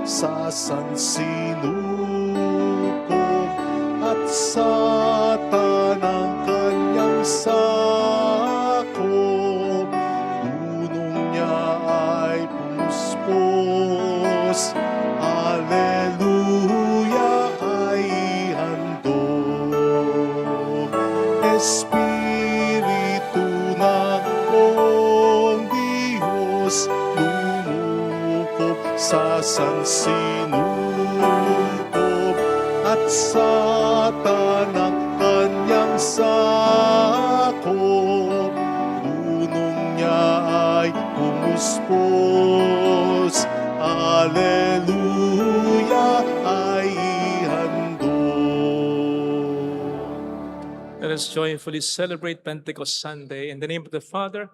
sa sansinukob at sa tanang kanyang sakop. Dunong niya ay pumuspos, Alleluia ay handog. Espiritu ng buong Diyos, lumukob sa sansinukob at sa tanang kanyang sakop. Dunong niya ay pumuspos, Alleluia ay handog. Let us joyfully celebrate Pentecost Sunday in the name of the Father,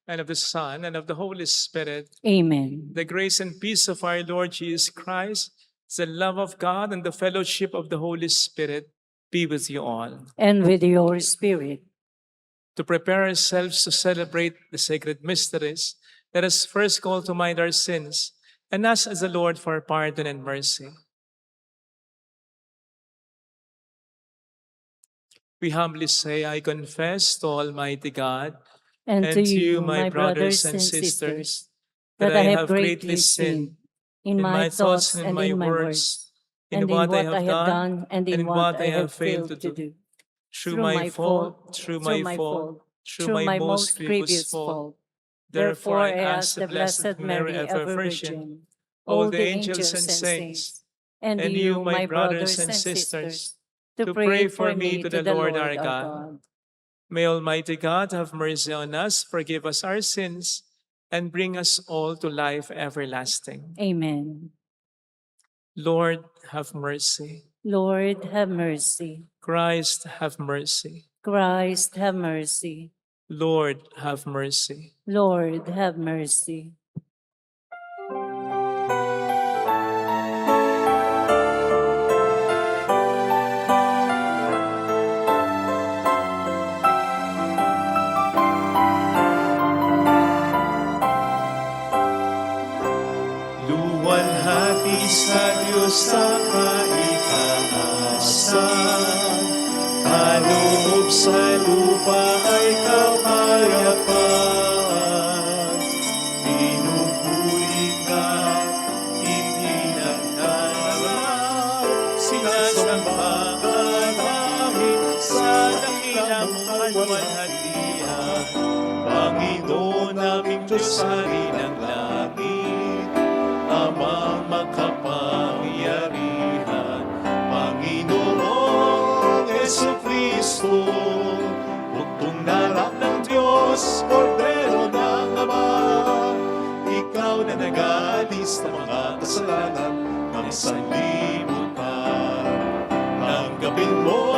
and of the Son, and of the Holy Spirit. Amen. The grace and peace of our Lord Jesus Christ, the love of God, and the fellowship of the Holy Spirit be with you all. And with your spirit. To prepare ourselves to celebrate the sacred mysteries, let us first call to mind our sins and ask as the Lord for pardon and mercy. We humbly say, I confess to Almighty God And to you, my brothers and sisters, that I have greatly sinned in my thoughts and in my words, and in what I have done and in what I have failed to do. Through my fault, through my most grievous fault. Therefore I ask the Blessed Mary, ever Virgin, all the angels and saints, and you, my brothers and sisters, to pray for me to the Lord our God. May Almighty God have mercy on us, forgive us our sins, and bring us all to life everlasting. Amen. Lord, have mercy. Lord, have mercy. Christ, have mercy. Christ, have mercy. Lord, have mercy. Lord, have mercy. Luwalhati sa Diyos sa kaitaasan, kaloob sa lupa ay kapayapaan. Pinupuri ka, itinagdarama, sinasamba ka namin sa dakilang kalwalhatian. Panginoon naming Diyos, Hari ng langit, Amang makapangyarihan, Panginoong Jesucristo, bugtong narak ng Diyos, Kordero ng Ama. Ikaw na nag-aalis ng mga kasalanan ng sanlibutan. Tanggapin mo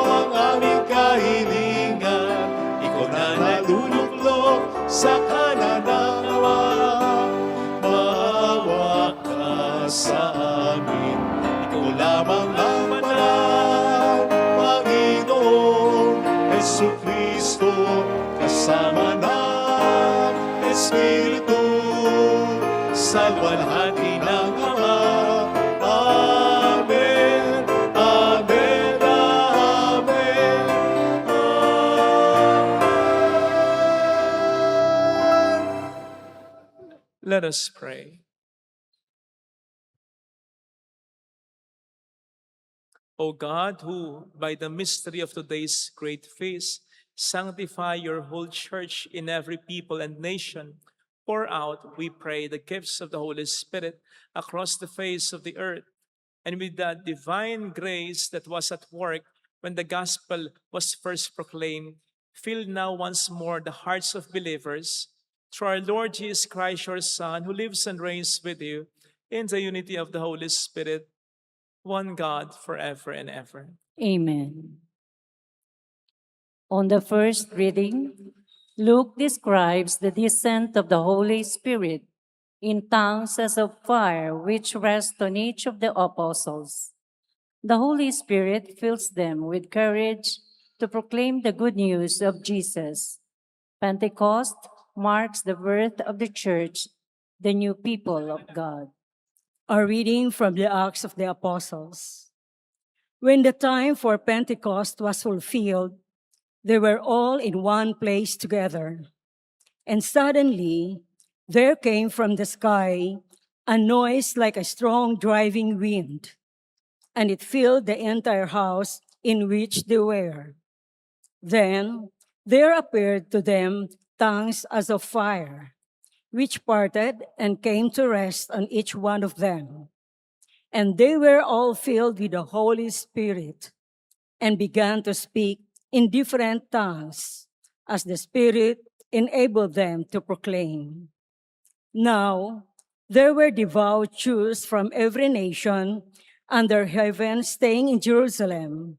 ang aming kahilingan, ikaw na naluluklok sa kanan ng Ama. Sa amin, ikaw lamang ang banal, Panginoong Jesucristo, kasama ng Espiritu, sa luwalhati ng Ama. Amen, amen, amen, amen. Let us pray. O God, who, by the mystery of today's great feast, sanctify your whole church in every people and nation, pour out, we pray, the gifts of the Holy Spirit across the face of the earth, and with that divine grace that was at work when the gospel was first proclaimed, fill now once more the hearts of believers, through our Lord Jesus Christ, your Son, who lives and reigns with you in the unity of the Holy Spirit, one God, forever and ever. Amen. On the first reading, Luke describes the descent of the Holy Spirit in tongues as of fire, which rest on each of the apostles. The Holy Spirit fills them with courage to proclaim the good news of Jesus. Pentecost marks the birth of the church, the new people of God. A reading from the Acts of the Apostles. When the time for Pentecost was fulfilled, they were all in one place together. And suddenly, there came from the sky a noise like a strong driving wind, and it filled the entire house in which they were. Then there appeared to them tongues as of fire, which parted and came to rest on each one of them. And they were all filled with the Holy Spirit and began to speak in different tongues as the Spirit enabled them to proclaim. Now, there were devout Jews from every nation under heaven staying in Jerusalem.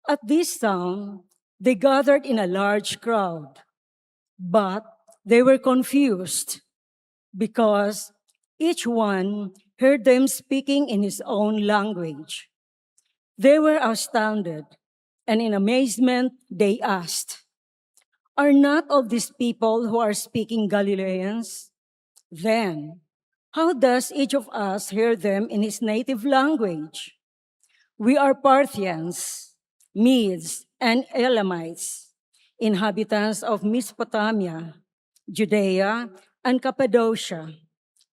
At this sound, they gathered in a large crowd, but they were confused because each one heard them speaking in his own language. They were astounded, and in amazement they asked, "Are not all these people who are speaking Galileans? Then, how does each of us hear them in his native language? We are Parthians, Medes, and Elamites, inhabitants of Mesopotamia, Judea and Cappadocia,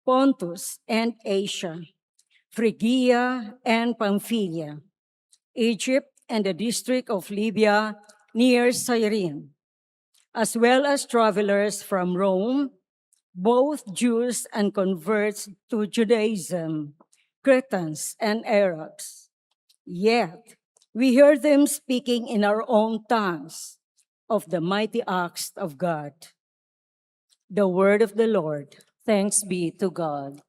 Pontus and Asia, Phrygia and Pamphylia, Egypt and the district of Libya near Cyrene, as well as travelers from Rome, both Jews and converts to Judaism, Cretans and Arabs. Yet we hear them speaking in our own tongues of the mighty acts of God." The word of the Lord. Thanks be to God.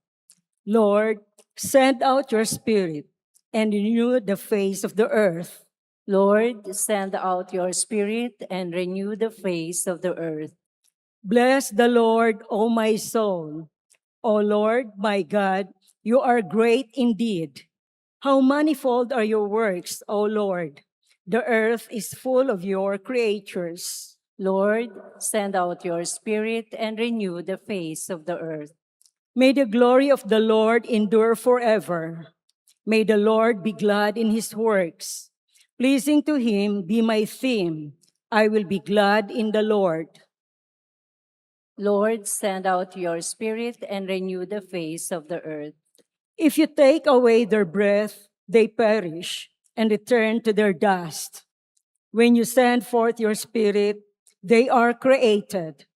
Lord, send out your Spirit and renew the face of the earth. Lord, send out your Spirit and renew the face of the earth. Bless the Lord, O my soul. O Lord, my God, you are great indeed. How manifold are your works, O Lord. The earth is full of your creatures. Lord, send out your Spirit and renew the face of the earth. May the glory of the Lord endure forever. May the Lord be glad in his works. Pleasing to him be my theme. I will be glad in the Lord. Lord, send out your Spirit and renew the face of the earth. If you take away their breath, they perish and return to their dust. When you send forth your Spirit, they are created,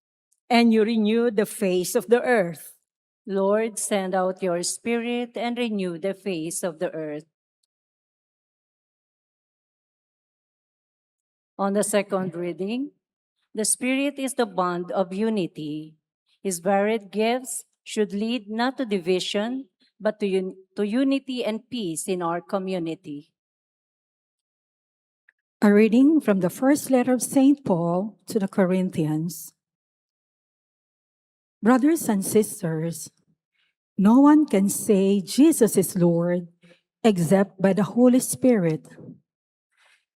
and you renew the face of the earth. Lord, send out your Spirit and renew the face of the earth. On the second reading, the Spirit is the bond of unity. His varied gifts should lead not to division, but to unity and peace in our community. A reading from the first letter of St. Paul to the Corinthians. Brothers and sisters, no one can say Jesus is Lord except by the Holy Spirit.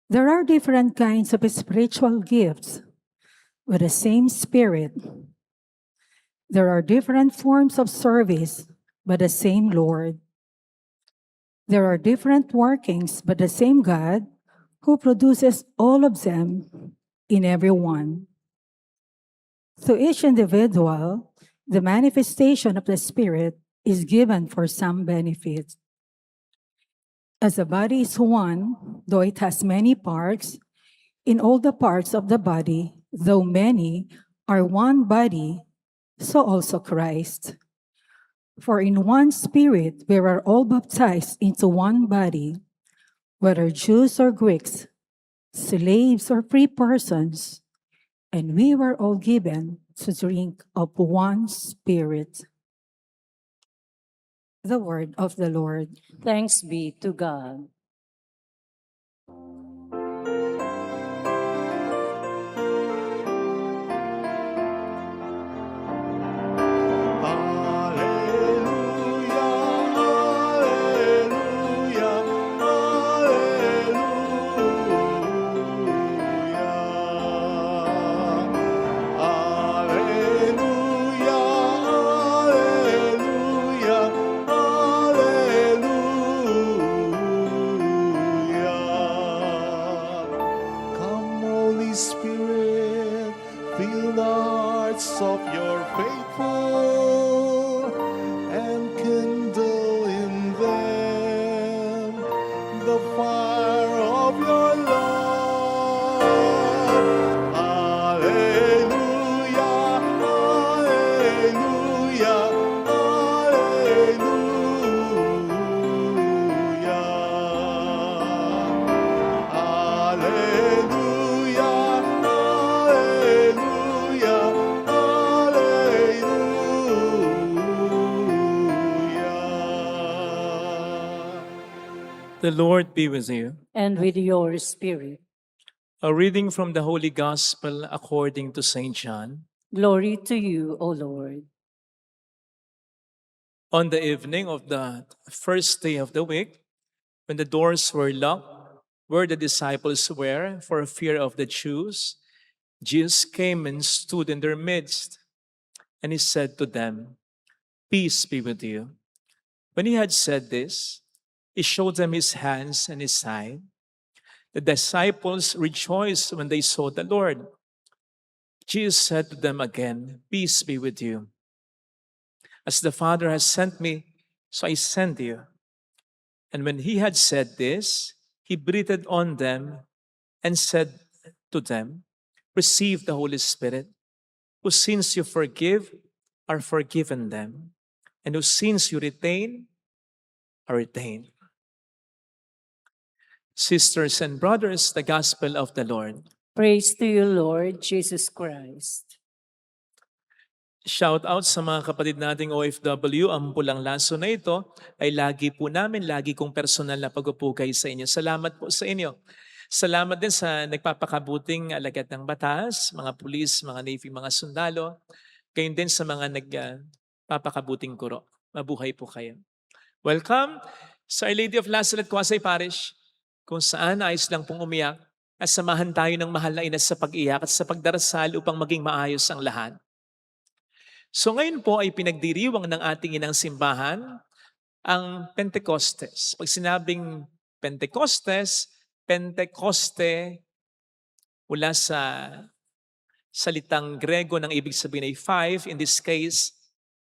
There are different kinds of spiritual gifts with the same Spirit. There are different forms of service, but the same Lord. There are different workings, but the same God who produces all of them in everyone. To each individual, the manifestation of the Spirit is given for some benefit. As the body is one, though it has many parts, in all the parts of the body, though many, are one body, so also Christ. For in one Spirit we are all baptized into one body, whether Jews or Greeks, slaves or free persons, and we were all given to drink of one Spirit. The word of the Lord. Thanks be to God. Alleluia, alleluia, alleluia, The Lord be with you. and with your spirit. A reading from the Holy Gospel according to St. John. Glory to you, O Lord. On the evening of the first day of the week, when the doors were locked where the disciples were for fear of the Jews, Jesus came and stood in their midst, and he said to them, "Peace be with you." When he had said this, he showed them his hands and his side. The disciples rejoiced when they saw the Lord. Jesus said to them again, "Peace be with you. As the Father has sent me, so I send you." And when he had said this, he breathed on them and said to them, "Receive the Holy Spirit. Whose sins you forgive are forgiven them, and whose sins you retain are retained." Sisters and brothers, the Gospel of the Lord. Praise to you, Lord Jesus Christ. Shout out sa mga kapatid nating OFW, ang pulang laso na ito ay lagi kong personal na pagpupugay sa inyo. Salamat po sa inyo. Salamat din sa nagpapakabuting alagad ng batas, mga pulis, mga navy, mga sundalo. Gayon din sa mga nagpapakabuting kuro. Mabuhay po kayo. Welcome sa Our Lady of Lazaret, Quasay Parish, kung saan ayos lang pong umiyak at samahan tayo ng mahal na ina sa pag-iyak at sa pagdarasal upang maging maayos ang lahat. So ngayon po ay pinagdiriwang ng ating inang simbahan ang Pentecostes. Pag sinabing Pentecostes, Pentecoste mula sa salitang Grego ng ibig sabihin ay 5, in this case,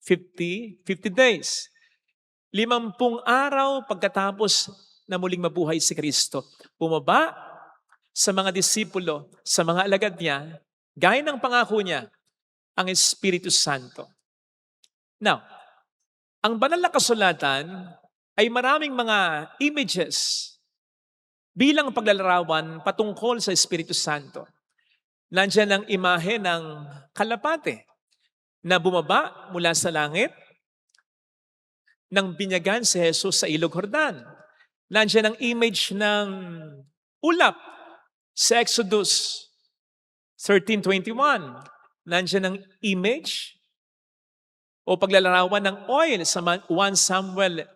50 days. 50 araw pagkatapos na muling mabuhay si Kristo. Bumaba sa mga disipulo, sa mga alagad niya, gaya ng pangako niya, ang Espiritu Santo. Now, ang banal na kasulatan ay maraming mga images bilang paglalarawan patungkol sa Espiritu Santo. Nandiyan ang imahe ng kalapate na bumaba mula sa langit nang binyagan si Jesus sa Ilog Jordan. Nandiyan ang image ng ulap sa Exodus 13:21. Nandiyan ang image o paglalarawan ng oil sa 1 Samuel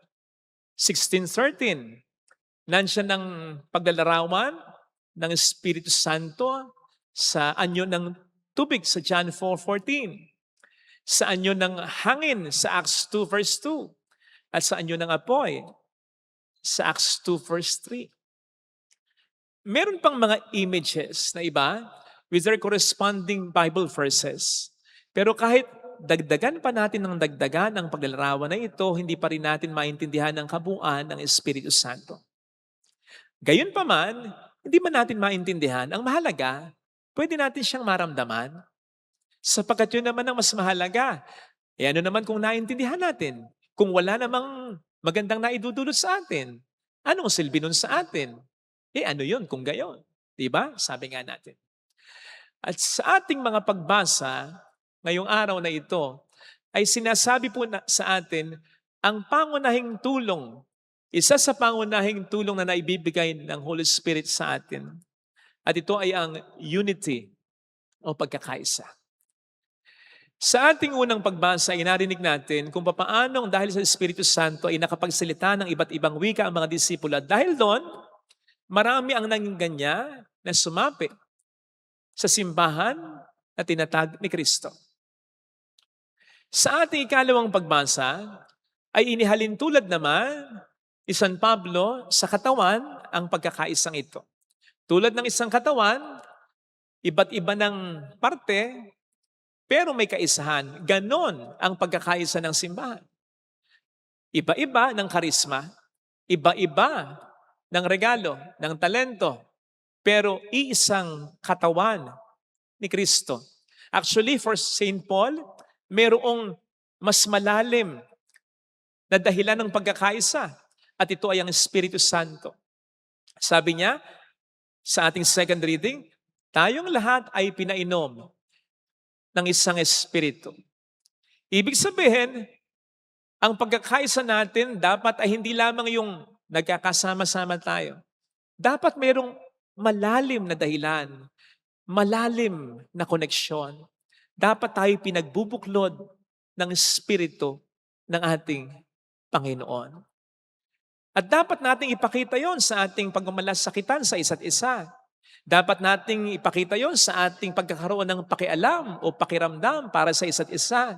16:13. Nandiyan ang paglalarawan ng Espiritu Santo sa anyo ng tubig sa John 4:14. Sa anyo ng hangin sa Acts 2 verse 2. At sa anyo ng apoy sa Acts 2 verse 3. Meron pang mga images na iba with their corresponding Bible verses. Pero kahit dagdagan pa natin ng dagdagan ang paglalarawan na ito, hindi pa rin natin maintindihan ang kabuuan ng Espiritu Santo. Gayunpaman, hindi man natin maintindihan, ang mahalaga, pwede natin siyang maramdaman. Sapagkat yun naman ang mas mahalaga. E ano naman kung naintindihan natin? Kung wala namang magandang naidudulot sa atin, anong silbi nun sa atin? E ano yun kung gayon? Diba? Sabi nga natin. At sa ating mga pagbasa, ngayong araw na ito, ay sinasabi po sa atin ang pangunahing tulong, isa sa pangunahing tulong na naibibigay ng Holy Spirit sa atin. At ito ay ang unity o pagkakaisa. Sa ating unang pagbasa, inarinig natin kung paano dahil sa Espiritu Santo ay nakapagsalita ng iba't ibang wika ang mga disipulo. Dahil doon, marami ang naging ganya na sumapi sa simbahan na tinatag ni Kristo. Sa ating ikalawang pagbasa, ay inihalin tulad naman ni San Pablo sa katawan ang pagkakaisang ito. Tulad ng isang katawan, iba't iba ng parte, pero may kaisahan. Ganon ang pagkakaisa ng simbahan. Iba-iba ng karisma, iba-iba ng regalo, ng talento, pero iisang katawan ni Kristo. Actually, for St. Paul, mayroong mas malalim na dahilan ng pagkakaisa. At ito ay ang Espiritu Santo. Sabi niya, sa ating second reading, tayong lahat ay pinainom ng isang Espiritu. Ibig sabihin, ang pagkakaisa natin dapat ay hindi lamang yung nagkakasama-sama tayo, dapat mayroong malalim na dahilan, malalim na koneksyon. Dapat tayo pinagbubuklod ng Espiritu ng ating Panginoon. At dapat nating ipakita yon sa ating pagmamalasakitan sa isa't isa. Dapat nating ipakita yon sa ating pagkakaroon ng pakialam o pakiramdam para sa isa't isa.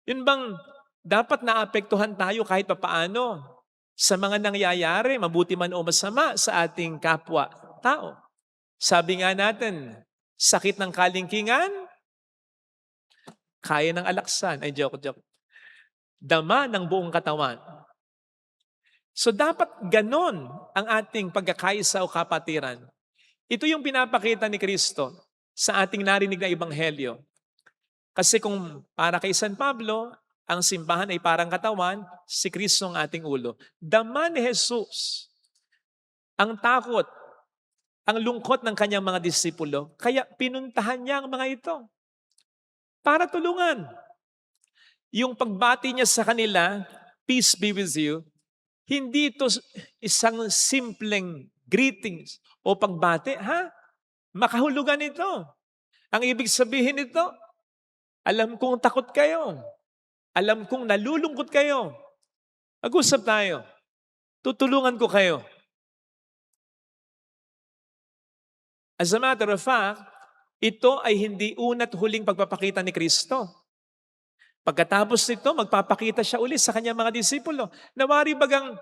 Yun bang dapat naapektuhan tayo kahit papaano sa mga nangyayari, mabuti man o masama sa ating kapwa-tao. Sabi nga natin, sakit ng kalingkingan, kaya ng alaksan. Ay, joke. Dama ng buong katawan. So dapat ganon ang ating pagkakaisa o kapatiran. Ito yung pinapakita ni Kristo sa ating narinig na ebanghelyo. Kasi kung para kay San Pablo, ang simbahan ay parang katawan, si Kristo ang ating ulo. Dama ni Jesus ang takot, ang lungkot ng kanyang mga disipulo. Kaya pinuntahan niya ang mga ito para tulungan. Yung pagbati niya sa kanila, peace be with you, hindi ito isang simpleng greetings o pagbati. Makahulugan ito. Ang ibig sabihin nito, alam kong takot kayo. Alam kong nalulungkot kayo. Mag-usap tayo. Tutulungan ko kayo. As a matter of fact, ito ay hindi una't huling pagpapakita ni Kristo. Pagkatapos nito, magpapakita siya ulit sa kanyang mga disipulo. Nawari bagang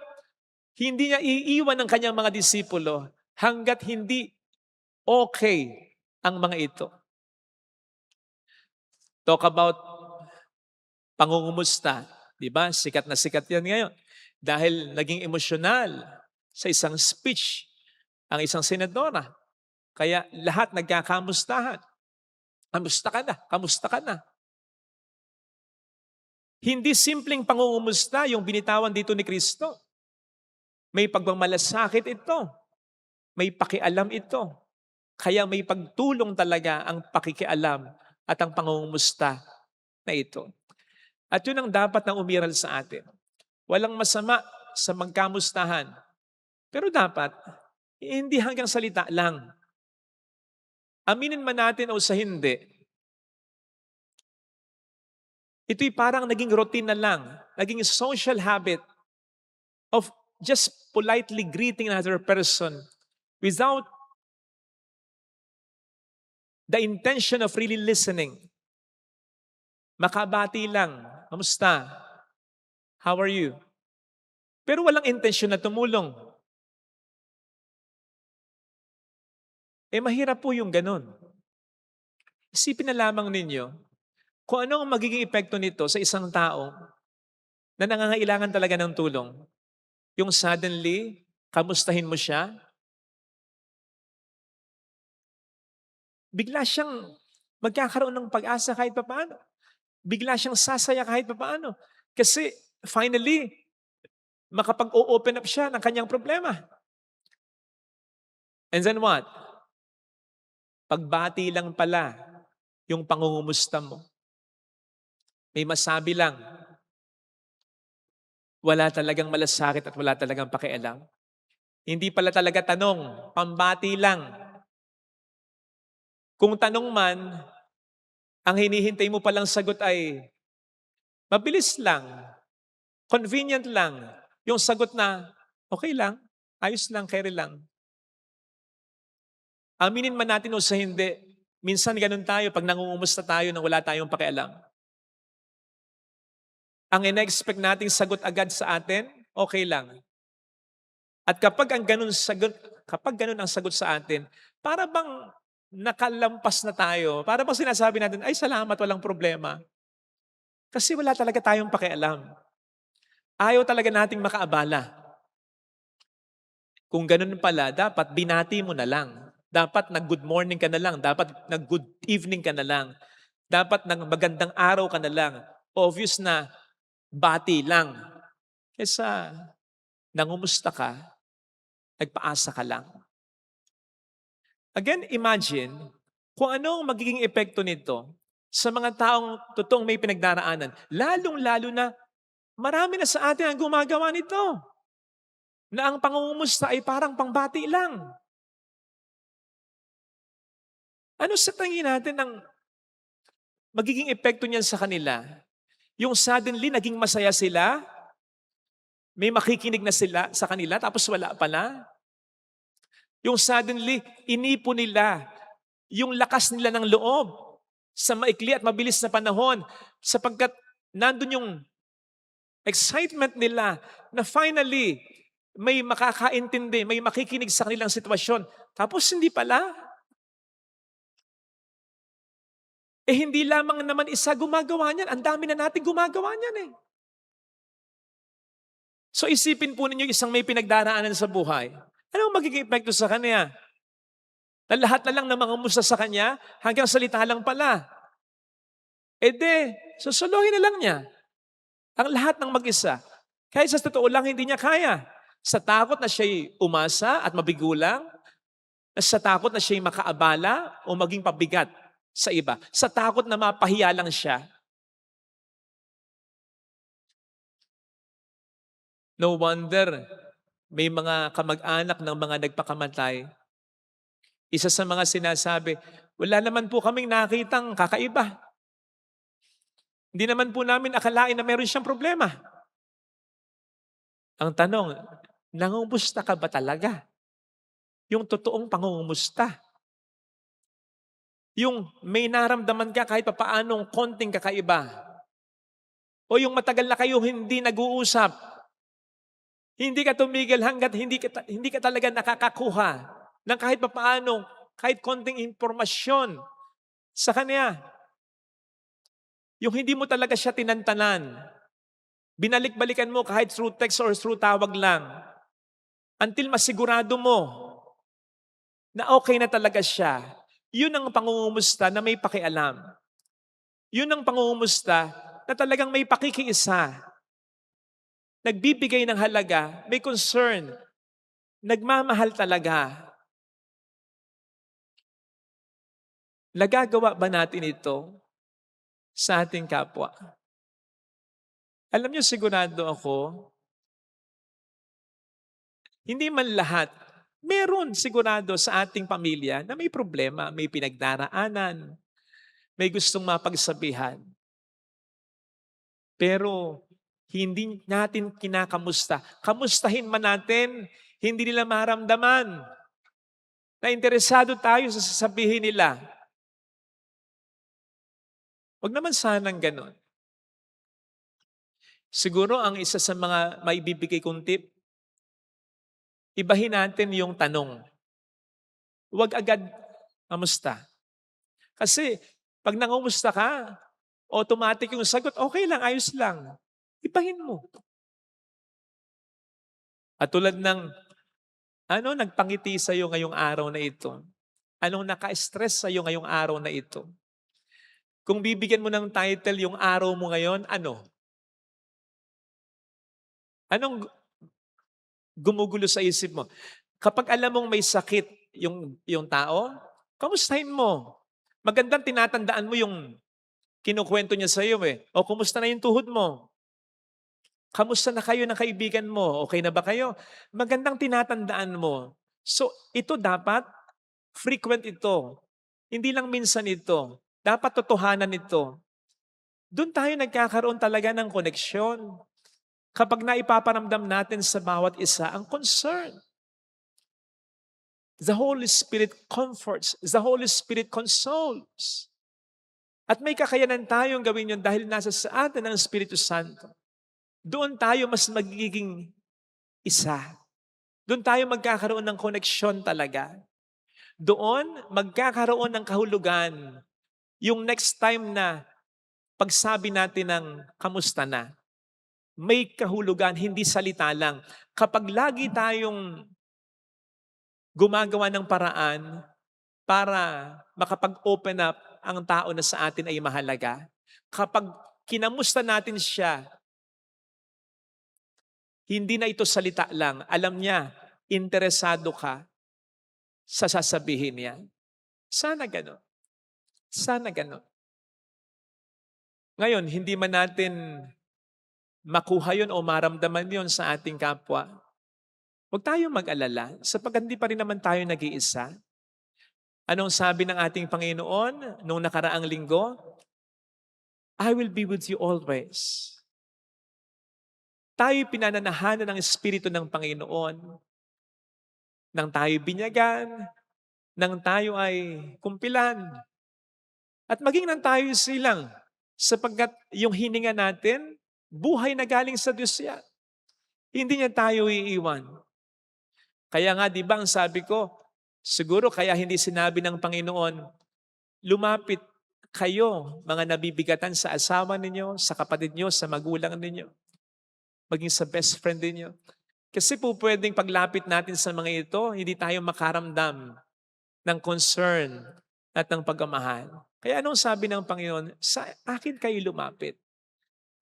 hindi niya iiwan ng kanyang mga disipulo hanggat hindi okay ang mga ito. Talk about pangungumusta. Diba? Sikat na sikat yan ngayon. Dahil naging emosyonal sa isang speech ang isang senadora. Kaya lahat nagkakamustahan. Kamusta ka na? Kamusta ka na? Hindi simpleng pangungumusta yung binitawan dito ni Kristo. May pagmamalasakit ito. May pakialam ito. Kaya may pagtulong talaga ang pakikialam at ang pangungumusta na ito. At yun ang dapat na umiral sa atin. Walang masama sa magkamustahan. Pero dapat, hindi hanggang salita lang. Aminin man natin o sa hindi, ito'y parang naging routine na lang, naging social habit of just politely greeting another person without the intention of really listening. Makabati lang, kamusta? How are you? Pero walang intensyon na tumulong. Mahirap po yung ganun. Isipin na lamang ninyo, kung ano ang magiging epekto nito sa isang tao na nangangailangan talaga ng tulong. Yung suddenly, kamustahin mo siya, bigla siyang magkakaroon ng pag-asa kahit papaano. Bigla siyang sasaya kahit papaano. Kasi finally, makapag-open up siya ng kanyang problema. And then what? Pagbati lang pala yung pangungumusta mo. May masabi lang. Wala talagang malasakit at wala talagang pakialam. Hindi pala talaga tanong, pambati lang. Kung tanong man, ang hinihintay mo palang sagot ay mabilis lang, convenient lang. Yung sagot na, okay lang, ayos lang, carry lang. Aminin man natin o sa hindi, minsan ganun tayo pag nangungumusta tayo nang wala tayong pakialam. Ang ina-expect nating sagot agad sa atin, okay lang. At kapag ganun ang sagot sa atin, para bang nakalampas na tayo, para bang sinasabi natin, ay salamat, walang problema. Kasi wala talaga tayong pakialam. Ayaw talaga nating makaabala. Kung ganun pala, dapat binati mo na lang. Dapat nag-good morning ka na lang. Dapat nag-good evening ka na lang. Dapat nag-magandang araw ka na lang. Obvious na bati lang. Kesa nangumusta ka, nagpaasa ka lang. Again, imagine kung ano ang magiging epekto nito sa mga taong totoong may pinagdaraanan. Lalong-lalo na marami na sa atin ang gumagawa nito. na ang pangungumusta ay parang pangbati lang. Ano sa tingin natin ang magiging epekto niyan sa kanila? Yung suddenly, naging masaya sila? May makikinig na sila sa kanila tapos wala pala? Yung suddenly, inipo nila yung lakas nila ng loob sa maikli at mabilis na panahon sapagkat nandun yung excitement nila na finally may makakaintindi, may makikinig sa kanilang sitwasyon. Tapos hindi pala. Hindi lamang naman isa gumagawa niyan. Ang dami na natin gumagawa niyan eh. So isipin po ninyo isang may pinagdaraanan sa buhay. Ano ang magiging epekto sa kanya? Na lahat na lang na mangumusta sa kanya, hanggang salita lang pala. Susuluhin na lang niya. Ang lahat ng mag-isa. Kaya sa totoo lang, hindi niya kaya. Sa takot na siya'y umasa at mabigulang, sa takot na siya'y makaabala o maging pabigat sa iba. Sa takot na mapahiya lang siya. No wonder, may mga kamag-anak ng mga nagpakamatay. Isa sa mga sinasabi, wala naman po kaming nakitang kakaiba. Hindi naman po namin akalain na meron siyang problema. Ang tanong, nangumusta ka ba talaga? Yung totoong pangungumusta. Yung may naramdaman ka kahit papaanong konting kakaiba. O yung matagal na kayo hindi nag-uusap. Hindi ka tumigil hanggat hindi ka talaga nakakakuha ng kahit papaano, kahit konting impormasyon sa kanya. Yung hindi mo talaga siya tinantanan. Binalik-balikan mo kahit through text or through tawag lang. Until masigurado mo na okay na talaga siya. Yun ang pangungumusta na may pakialam. Yun ang pangungumusta na talagang may pakikiisa. Nagbibigay ng halaga, may concern, nagmamahal talaga. Nagagawa ba natin ito sa ating kapwa? Alam niyo, sigurado ako, hindi man lahat, meron sigurado sa ating pamilya na may problema, may pinagdaraanan, may gustong mapagsabihan. Pero hindi natin kinakamusta. Kamustahin man natin, hindi nila maramdaman na interesado tayo sa sasabihin nila. Huwag naman sanang ganon. Siguro ang isa sa mga maibibigay kong tip, ibahin natin yung tanong. Huwag agad, kamusta? Kasi pag nangumusta ka, automatic yung sagot, okay lang, ayos lang. Ibahin mo. At tulad ng, nagpangiti sa'yo ngayong araw na ito? Anong naka-stress sa'yo ngayong araw na ito? Kung bibigyan mo ng title yung araw mo ngayon, ano? Anong gumugulo sa isip mo? Kapag alam mong may sakit yung tao, kamustahin mo? Magandang tinatandaan mo yung kinukwento niya sa iyo eh. O kumusta na yung tuhod mo? Kamusta na kayo ng kaibigan mo? Okay na ba kayo? Magandang tinatandaan mo. So ito dapat, frequent ito. Hindi lang minsan ito. Dapat totohanan ito. Doon tayo nagkakaroon talaga ng koneksyon. Kapag naipaparamdam natin sa bawat isa ang concern. The Holy Spirit comforts. The Holy Spirit consoles. At may kakayanan tayong gawin yun dahil nasa sa atin ang Espiritu Santo. Doon tayo mas magiging isa. Doon tayo magkakaroon ng koneksyon talaga. Doon magkakaroon ng kahulugan. Yung next time na pagsabi natin ng kamusta na, may kahulugan, hindi salita lang. Kapag lagi tayong gumagawa ng paraan para makapag-open up ang tao na sa atin ay mahalaga, kapag kinamusta natin siya, hindi na ito salita lang. Alam niya, interesado ka sa sasabihin niya. Sana gano'n. Sana gano'n. Ngayon, hindi man natin makuha yun o maramdaman yun sa ating kapwa. Huwag tayong mag-alala sapagkat hindi pa rin naman tayo nag-iisa. Anong sabi ng ating Panginoon nung nakaraang linggo? I will be with you always. Tayo pinananahanan ng Espiritu ng Panginoon. Nang tayo binyagan, nang tayo ay kumpilan, at maging nang tayo silang, sapagkat yung hininga natin, buhay na galing sa Diyos yan. Hindi niya tayo iiwan. Kaya nga, di ba, ang sabi ko, siguro kaya hindi sinabi ng Panginoon, lumapit kayo, mga nabibigatan sa asawa ninyo, sa kapatid nyo, sa magulang ninyo, maging sa best friend ninyo. Kasi po pwedeng paglapit natin sa mga ito, hindi tayo makaramdam ng concern at ng pagmamahal. Kaya anong sabi ng Panginoon? Sa akin kayo lumapit.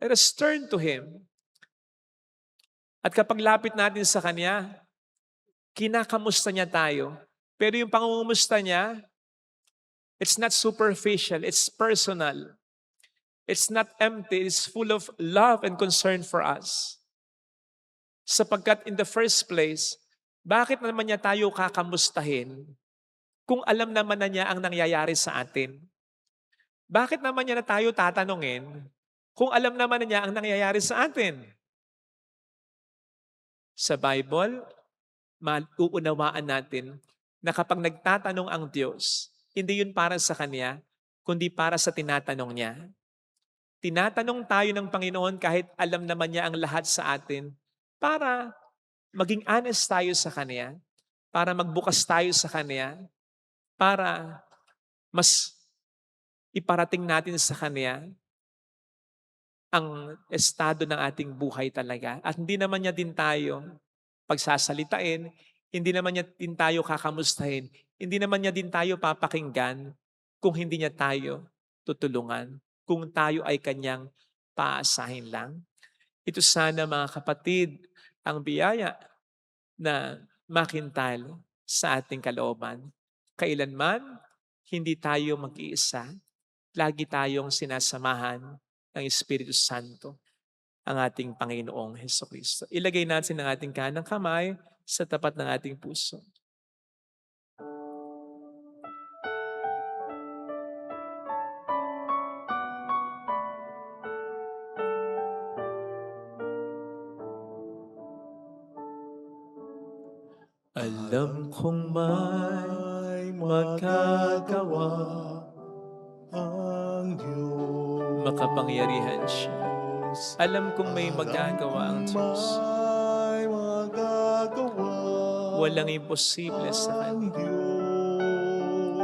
Let us turn to Him. At kapag lapit natin sa Kanya, kinakamusta niya tayo. Pero yung pangungumusta niya, it's not superficial, it's personal. It's not empty, it's full of love and concern for us. Sapagkat in the first place, bakit naman niya tayo kakamustahin kung alam naman na niya ang nangyayari sa atin? Bakit naman niya na tayo tatanungin kung alam naman na niya ang nangyayari sa atin? Sa Bible, mauunawaan natin na kapag nagtatanong ang Diyos, hindi yun para sa Kanya, kundi para sa tinatanong niya. Tinatanong tayo ng Panginoon kahit alam naman niya ang lahat sa atin para maging honest tayo sa Kanya, para magbukas tayo sa Kanya, para mas iparating natin sa Kanya ang estado ng ating buhay talaga. At hindi naman niya din tayo pagsasalitain, hindi naman niya din tayo kakamustahin, hindi naman niya din tayo papakinggan kung hindi niya tayo tutulungan, kung tayo ay Kanyang paasahin lang. Ito sana mga kapatid, ang biyaya na makintal sa ating kalooban. Kailanman, hindi tayo mag-iisa. Lagi tayong sinasamahan ng Espiritu Santo, ang ating Panginoong Hesukristo. Ilagay natin ang ating kanang kamay sa tapat ng ating puso. Alam kong may magagawa ang Diyos. makapangyarihan siya. Alam kong may magagawa ang Diyos. May magagawa Walang imposible sa ang Kanya. Diyos.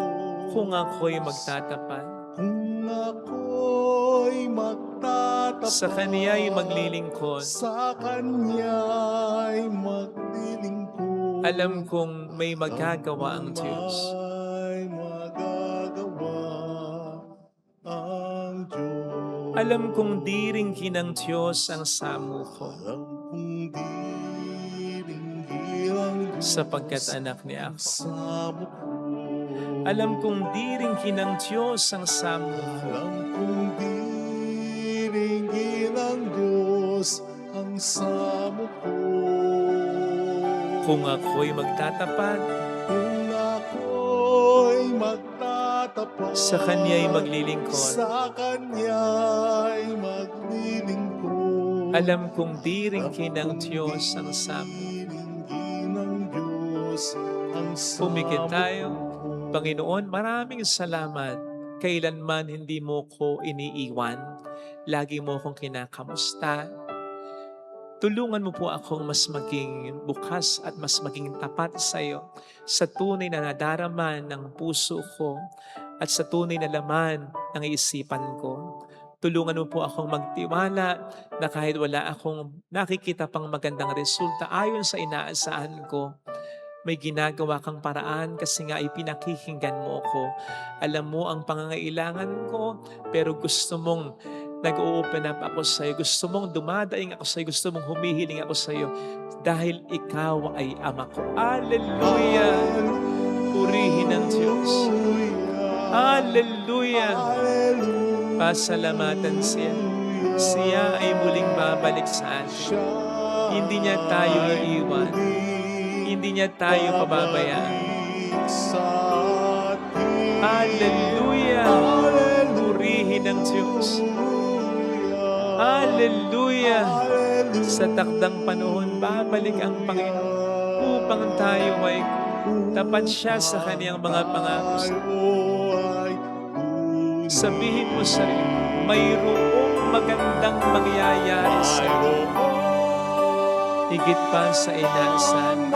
Kung ako'y magtatapat, Kung ako'y magtatapat sa Kaniya'y maglilingkod, sa Kanya'y maglilingkod, alam kong may magagawa ang Diyos. may magagawa ang Diyos. Alam kong di rin ng Diyos ang samo ko, Alam kong diringgil ang Diyos sapagkat anak niya ang ako. samo ko. Alam kong di rin ng Diyos ang samo ko, Alam kong diringgil ang Diyos ang samo ko. kung ako'y magtatapat, Kung ako'y magtatapat sa Kaniya'y maglilingkod. sa Kanya'y maglilingkod. Alam kong di rin ng Diyos ang samo. Diringgin ng Diyos ang samo Pumikit tayo. ko. Panginoon, maraming salamat. Kailanman hindi mo ko iniiwan. Lagi mo akong kinakamusta. Tulungan mo po akong mas maging bukas at mas maging tapat sa iyo sa tunay na nadarama ng puso ko at sa tunay na laman ng isipan ko. Tulungan mo po akong magtiwala na kahit wala akong nakikita pang magandang resulta ayon sa inaasahan ko, may ginagawa kang paraan kasi nga ipinakikinggan mo ako. Alam mo ang pangangailangan ko, pero gusto mong nag-open up ako sa iyo. Gusto mong dumadaing ako sa iyo. Gusto mong humihiling ako sa iyo. Dahil ikaw ay Ama ko. Hallelujah! Purihin ang Diyos. Hallelujah! Pasalamatan siya. Siya ay muling babalik sa atin. Hindi niya tayo iiwan. Hindi niya tayo pababayaan. Hallelujah! Purihin ang Diyos. Hallelujah! Sa takdang panahon, babalik ang Panginoon upang tayo ay tapat siya sa kaniyang mga pangako. Sabihin mo sa iyo, mayroong magandang mangyayari sa iyo. Higit pa sa inaasahan,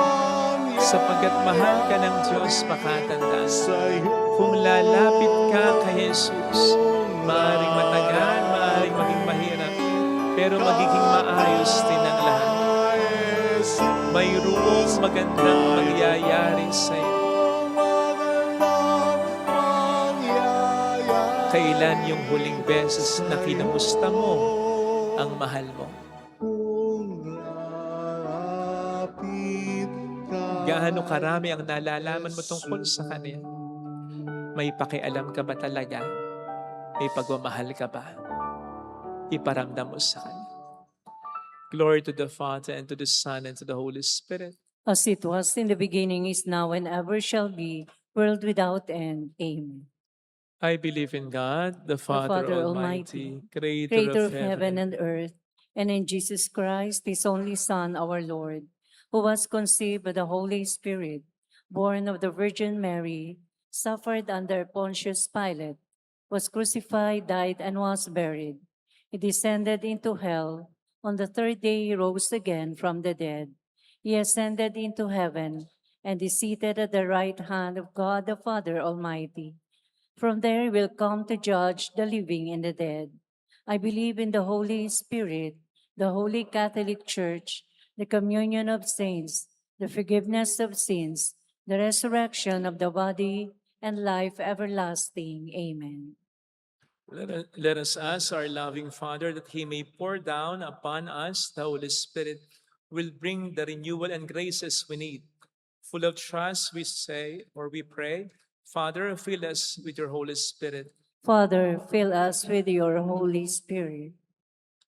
sapagkat mahal ka ng Diyos, makatandaan. Kung lalapit ka kay Jesus, maaaring matagal, maaaring maging mahirap, pero magiging maayos din ang lahat. Mayroong magandang mangyayari sa iyo. Kailan yung huling beses na kinamusta mo ang mahal mo? Gaano karami ang nalalaman mo tungkol sa Kanya? May pakialam ka ba talaga? May pagmamahal ka ba? Iparamdam mo sa Kanya. Glory to the Father, and to the Son, and to the Holy Spirit. As it was in the beginning, is now, and ever shall be, world without end. Amen. I believe in God, the Father, Father Almighty, Creator of heaven and earth, and in Jesus Christ, His only Son, our Lord, who was conceived by the Holy Spirit, born of the Virgin Mary, suffered under Pontius Pilate, was crucified, died, and was buried. He descended into hell. On the third day he rose again from the dead. He ascended into heaven, and is seated at the right hand of God the Father Almighty. From there he will come to judge the living and the dead. I believe in the Holy Spirit, the Holy Catholic Church, the communion of saints, the forgiveness of sins, the resurrection of the body, and life everlasting. Amen. Let us ask our loving Father that He may pour down upon us the Holy Spirit, will bring the renewal and graces we need. Full of trust, we say, or we pray, Father, fill us with your Holy Spirit. Father, fill us with your Holy Spirit.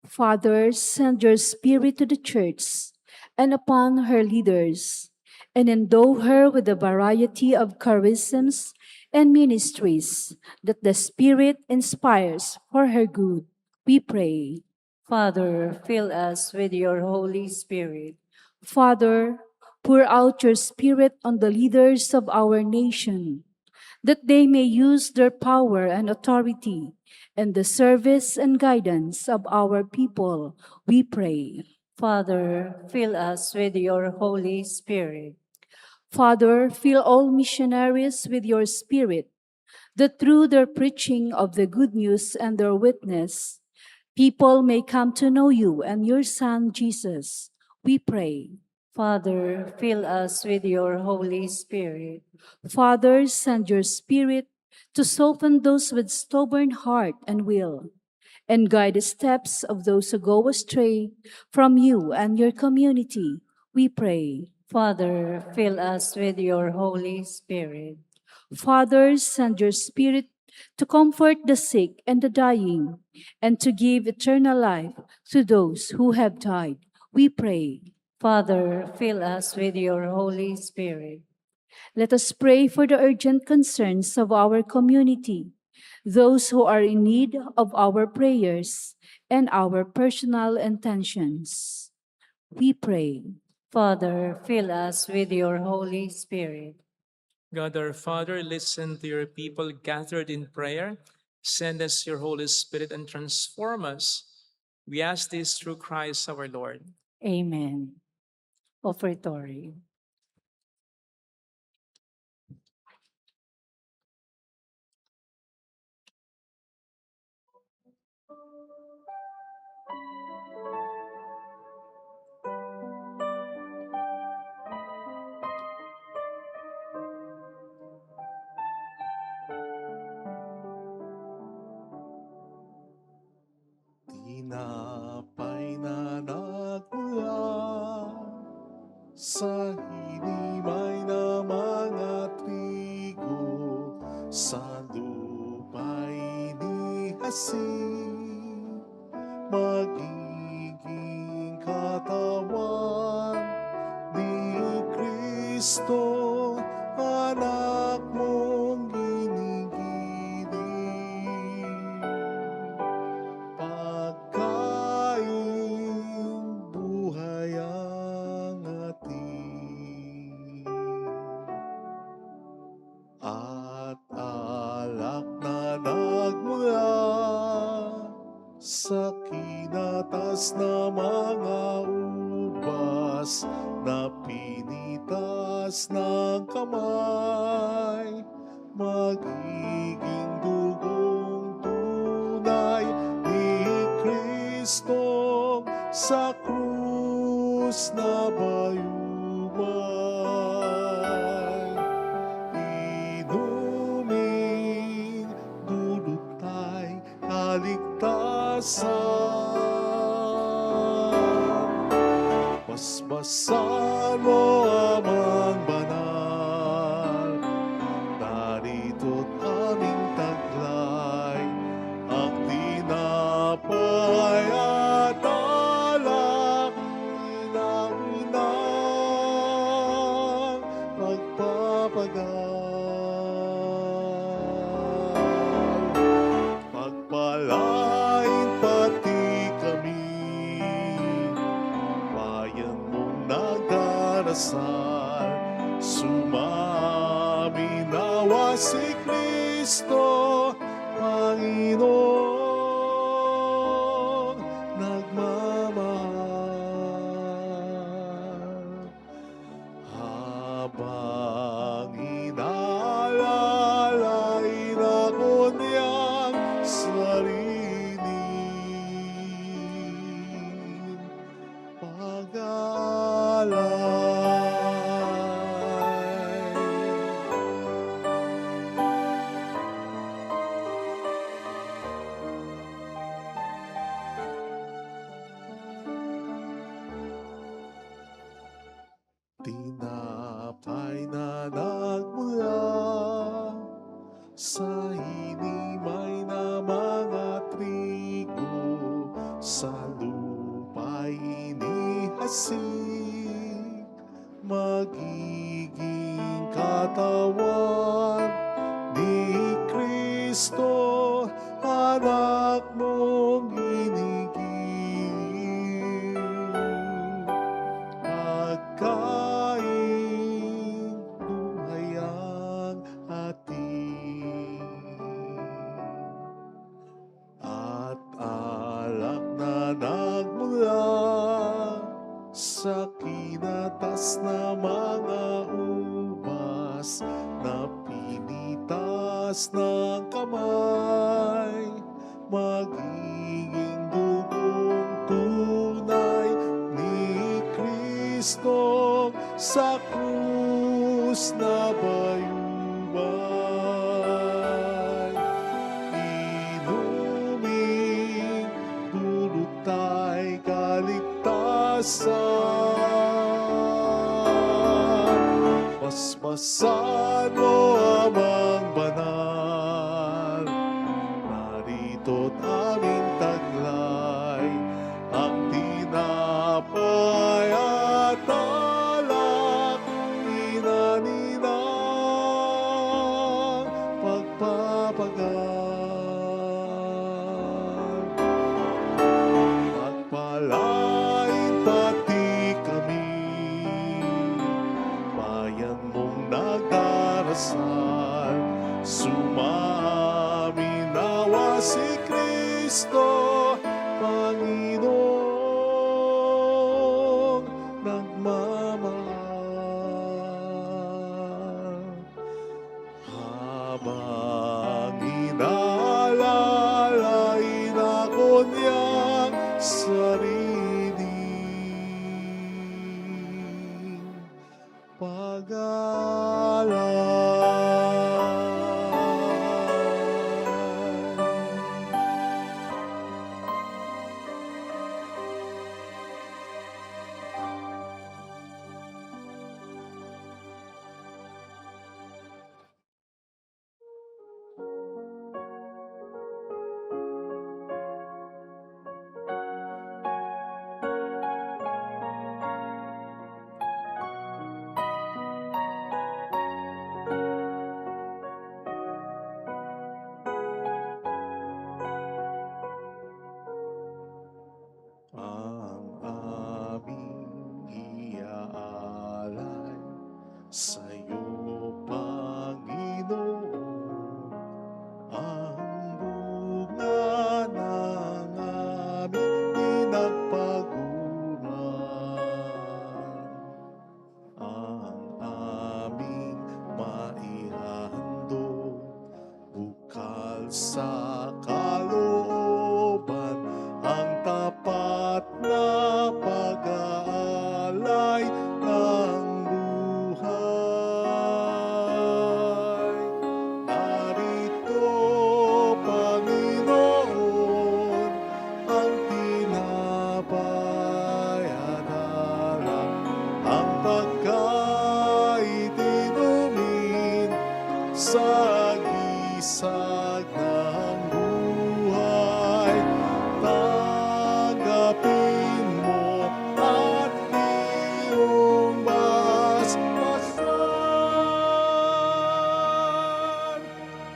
Father, send your Spirit to the Church and upon her leaders, and endow her with the variety of charisms and ministries that the Spirit inspires for her good. We pray. Father, fill us with your Holy Spirit. Father, pour out your Spirit on the leaders of our nation, that they may use their power and authority in the service and guidance of our people, we pray. Father, fill us with your Holy Spirit. Father, fill all missionaries with your Spirit, that through their preaching of the good news and their witness, people may come to know you and your Son, Jesus, we pray. Father, fill us with your Holy Spirit. Father, send your Spirit to soften those with stubborn heart and will, and guide the steps of those who go astray from you and your community, we pray. Father, fill us with your Holy Spirit. Father, send your Spirit to comfort the sick and the dying, and to give eternal life to those who have died, we pray. Father, fill us with your Holy Spirit. Let us pray for the urgent concerns of our community, those who are in need of our prayers and our personal intentions. We pray. Father, fill us with your Holy Spirit. God our Father, listen to your people gathered in prayer. Send us your Holy Spirit and transform us. We ask this through Christ our Lord. Amen. Offertory. Tinapay na nagmula sa hinimay na mga trigo, sa lupa'y inihasing, magiging katawan ni Kristo. Kristo, anak mong ginigiling. Pagkain, buhay ang ating, at alak na nagmula sa kinatas na mga ubas na pinitas ng kamay, magiging dugong tunay ni Kristo sa krus na bayumay. Inuming dulutay kaligtasan, basbasan mo amang banal, narito't aming taglay, ang tinapay at alak, inang-inang pagpapagal. Pagpalain pati kami, bayan mong nagdarasal, sumami nawa si Kristo, Panginoong nagmamahal. Habang inaalalay ako niyang sariling pag-alay. Tinapay na nagmula sa hinimay na mga trigo, sa lupa'y inihasik, magiging katawan ni Kristo, anak mong ginigil. Pagkain, buhay ang ating, at alak na nagmula sa kinatas na mga ubas na pinitas ng kamay, magiging dugong tunay ni Kristo sa krus na bayubay. Inuming dulutay kaligtasan, basbasan mo amang banal, narito't aming taglay, ang tinapay at alak, inaninang pagpapagal. Pagpalain pati kami, bayan mong nagdarasal, sumami nawa si Kristo, Panginoong nagmamahal. Habang inaalalay ako niyang sariling pag-alay. sa'yo, Panginoon, ang bunga ng aming pinagpaguran, ang aming maihandog, bukal sa kalooban, ang tapat na pag-aalay ng buhay. Narito, Panginoon, ang tinapay at alak, ang pagkain inumin sa gisag ng buhay. Tanggapin mo at iyong basbasan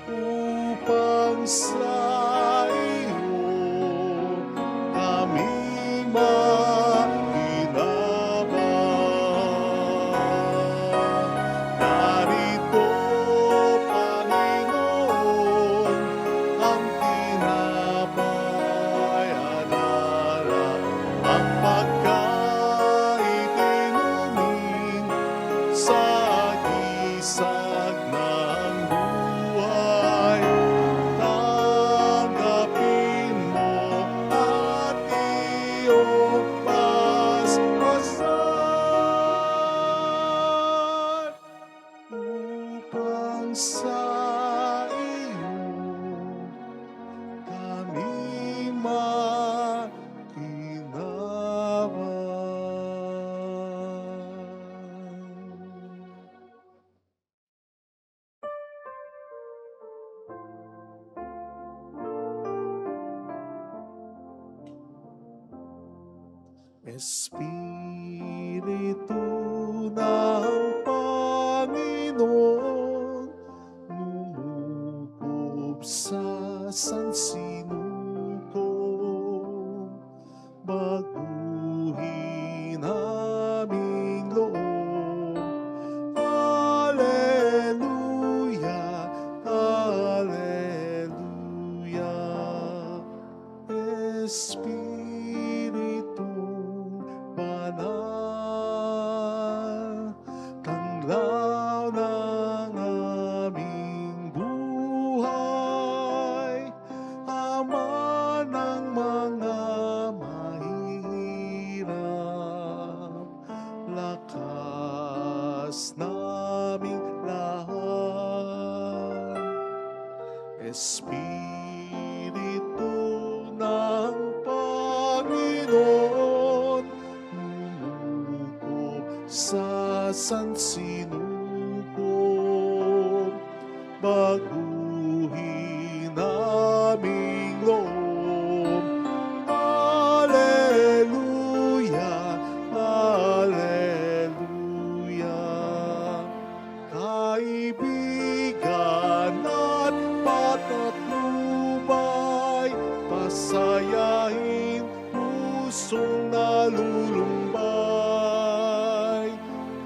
upang sa iyo kami makinabang. Narito, Panginoon, ang tinapay at alak, ang pagkain inumin sa gisag ng buhay. Tanggapin mo at iyong basbasan upang sa iyo kami makinabang. Espiritu ng Panginoon, lumukob sa sansinukob, baguhin aming loob. Alleluia, alleluia. Espiritong banal, tanglaw ng aming buhay, Ama ng mga mahihirap, lakas naming lahat. Espiritu ng Panginoon, lumukob sa sansinukob, baguhin aming loob. Alleluia, alleluia. Kaibigan at patnubay, pasayahin pusong nalulumbay.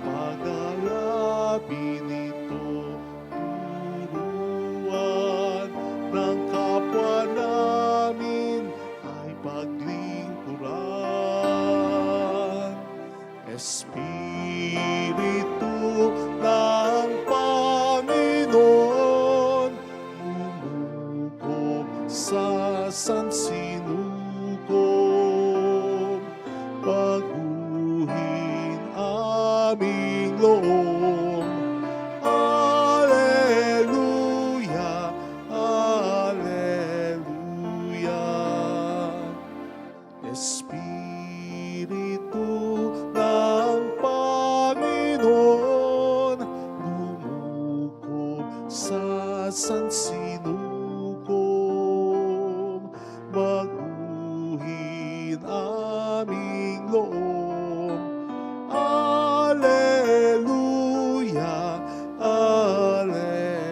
Pag-alabi nito, turuan ng kapwa namin ay paglingkuran. Espiritu ng Panginoon, lumukob sa sansinukob, baguhin aming loob. Alleluia, alleluia. Espiritu ng Panginoon, lumukob sa sansinukob, baguhin aming loob. Alleluia, alleluia.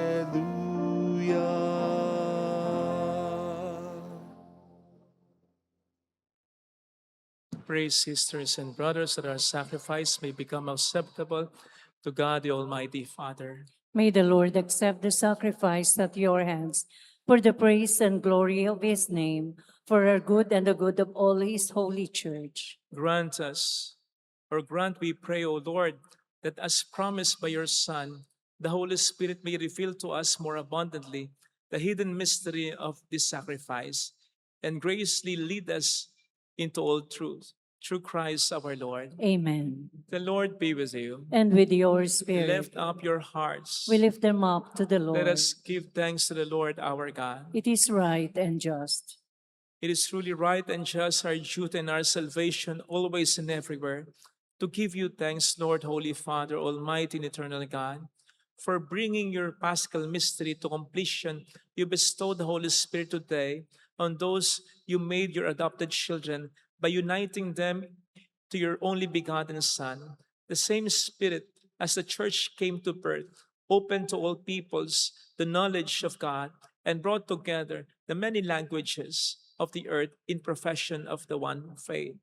Pray, sisters and brothers, that our sacrifice may become acceptable to God the Almighty Father. May the Lord accept the sacrifice at your hands for the praise and glory of his name, for our good and the good of all his holy church. Grant us, or grant, we pray, O Lord, that as promised by your Son, the Holy Spirit may reveal to us more abundantly the hidden mystery of this sacrifice, and graciously lead us into all truth. Through Christ our Lord. Amen. The Lord be with you. And with your spirit, Lift up your hearts. we lift them up to the Let Lord. us give thanks to the Lord our God. It is right and just. It is truly right and just, our duty and our salvation, always and everywhere, to give you thanks, Lord, Holy Father, Almighty and Eternal God, for bringing your Paschal mystery to completion. You bestowed the Holy Spirit today on those you made your adopted children by uniting them to your only begotten Son. The same Spirit, as the Church came to birth, opened to all peoples the knowledge of God and brought together the many languages of the earth in profession of the one faith.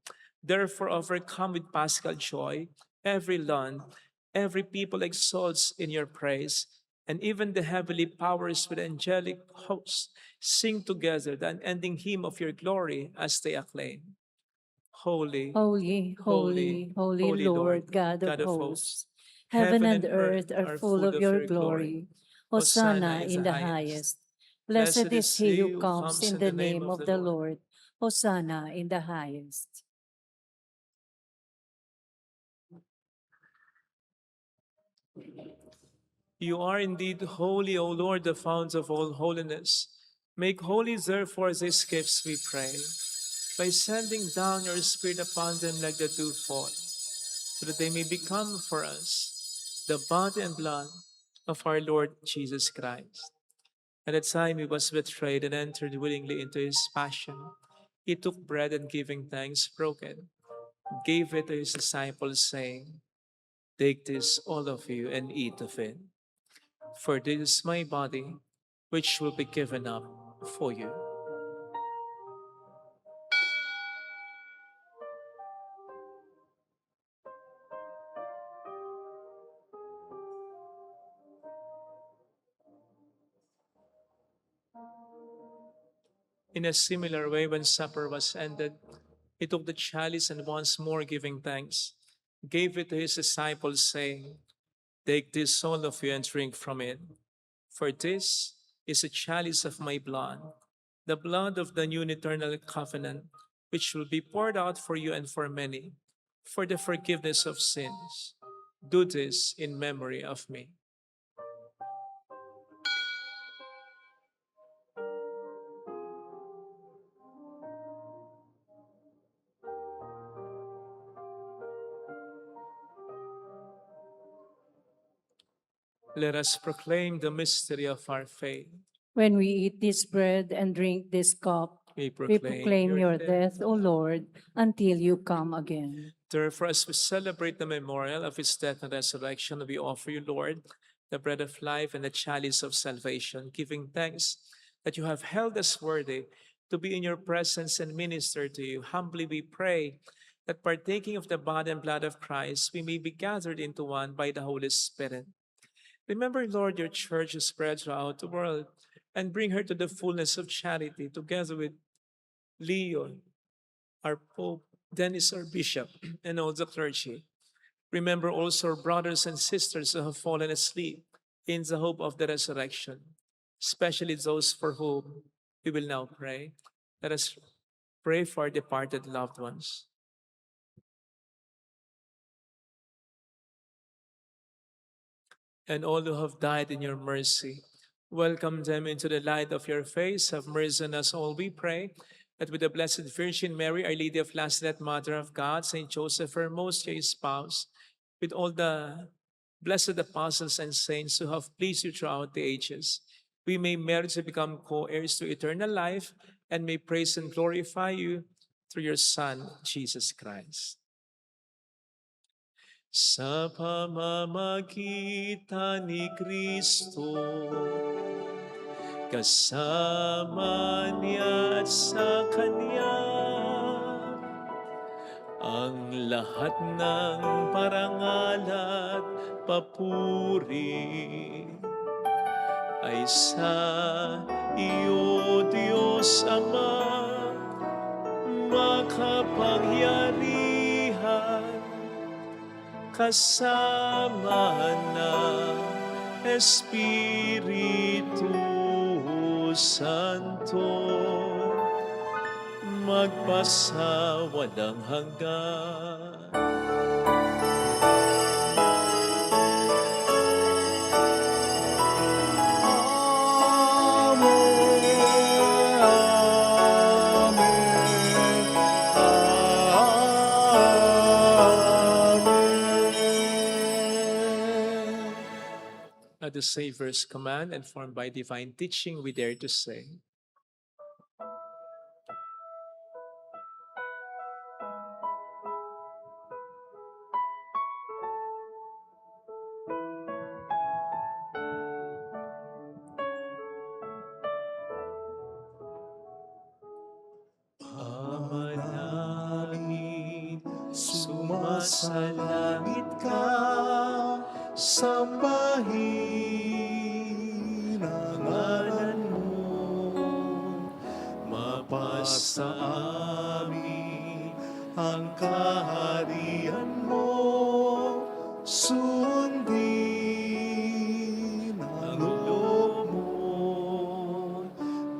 Therefore, overcome with paschal joy, every land, every people exalts in your praise, and even the heavenly powers with angelic hosts sing together the unending hymn of your glory as they acclaim. Holy, Holy, holy, holy Lord, God of hosts. Heaven and earth are full of your glory. Hosanna in the highest. Blessed is he who comes in the name of the Lord. Hosanna in the highest. You are indeed holy, O Lord, the fount of all holiness. Make holy, therefore, these gifts, we pray, by sending down your Spirit upon them like the dewfall, so that they may become for us the body and blood of our Lord Jesus Christ. At the time he was betrayed and entered willingly into his passion, he took bread and giving thanks, broke it, gave it to his disciples, saying, "Take this, all of you, and eat of it. For this is my body, which will be given up for you." In a similar way, when supper was ended, he took the chalice and once more giving thanks, gave it to his disciples, saying, "Take this, all of you, and drink from it. For this is a chalice of my blood, the blood of the new and eternal covenant, which will be poured out for you and for many, for the forgiveness of sins. Do this in memory of me." Let us proclaim the mystery of our faith. When we eat this bread and drink this cup, We we proclaim your death, O Lord, until you come again. Therefore, as we celebrate the memorial of his death and resurrection, we offer you, Lord, the bread of life and the chalice of salvation, giving thanks that you have held us worthy to be in your presence and minister to you. Humbly we pray that partaking of the body and blood of Christ, we may be gathered into one by the Holy Spirit. Remember, Lord, your church is spread throughout the world, and bring her to the fullness of charity, together with Leo, our Pope, Dennis, our Bishop, and all the clergy. Remember also our brothers and sisters who have fallen asleep in the hope of the resurrection, especially those for whom we will now pray. Let us pray for our departed loved ones. And all who have died in your mercy, welcome them into the light of your face. Have mercy on us all, we pray, that with the Blessed Virgin Mary, Our Lady of Lazaret, Mother of God, Saint Joseph, her most chaste spouse, with all the blessed apostles and saints who have pleased you throughout the ages, we may merit to become co-heirs to eternal life, and may praise and glorify you through your Son, Jesus Christ. Sa pamamagitan ni Kristo, kasama niya at sa Kanya, ang lahat ng parangal at papuri ay sa iyo, Diyos Ama, makapangyarihan, kasama ng Espiritu Santo, magpasa walang hanggan. At the Savior's command, informed by divine teaching, we dare to say, Amanangin, sumasalangit ka, sambahin ang ngalan mo, mapasa amin ang kaharian mo, sundin ang loob mo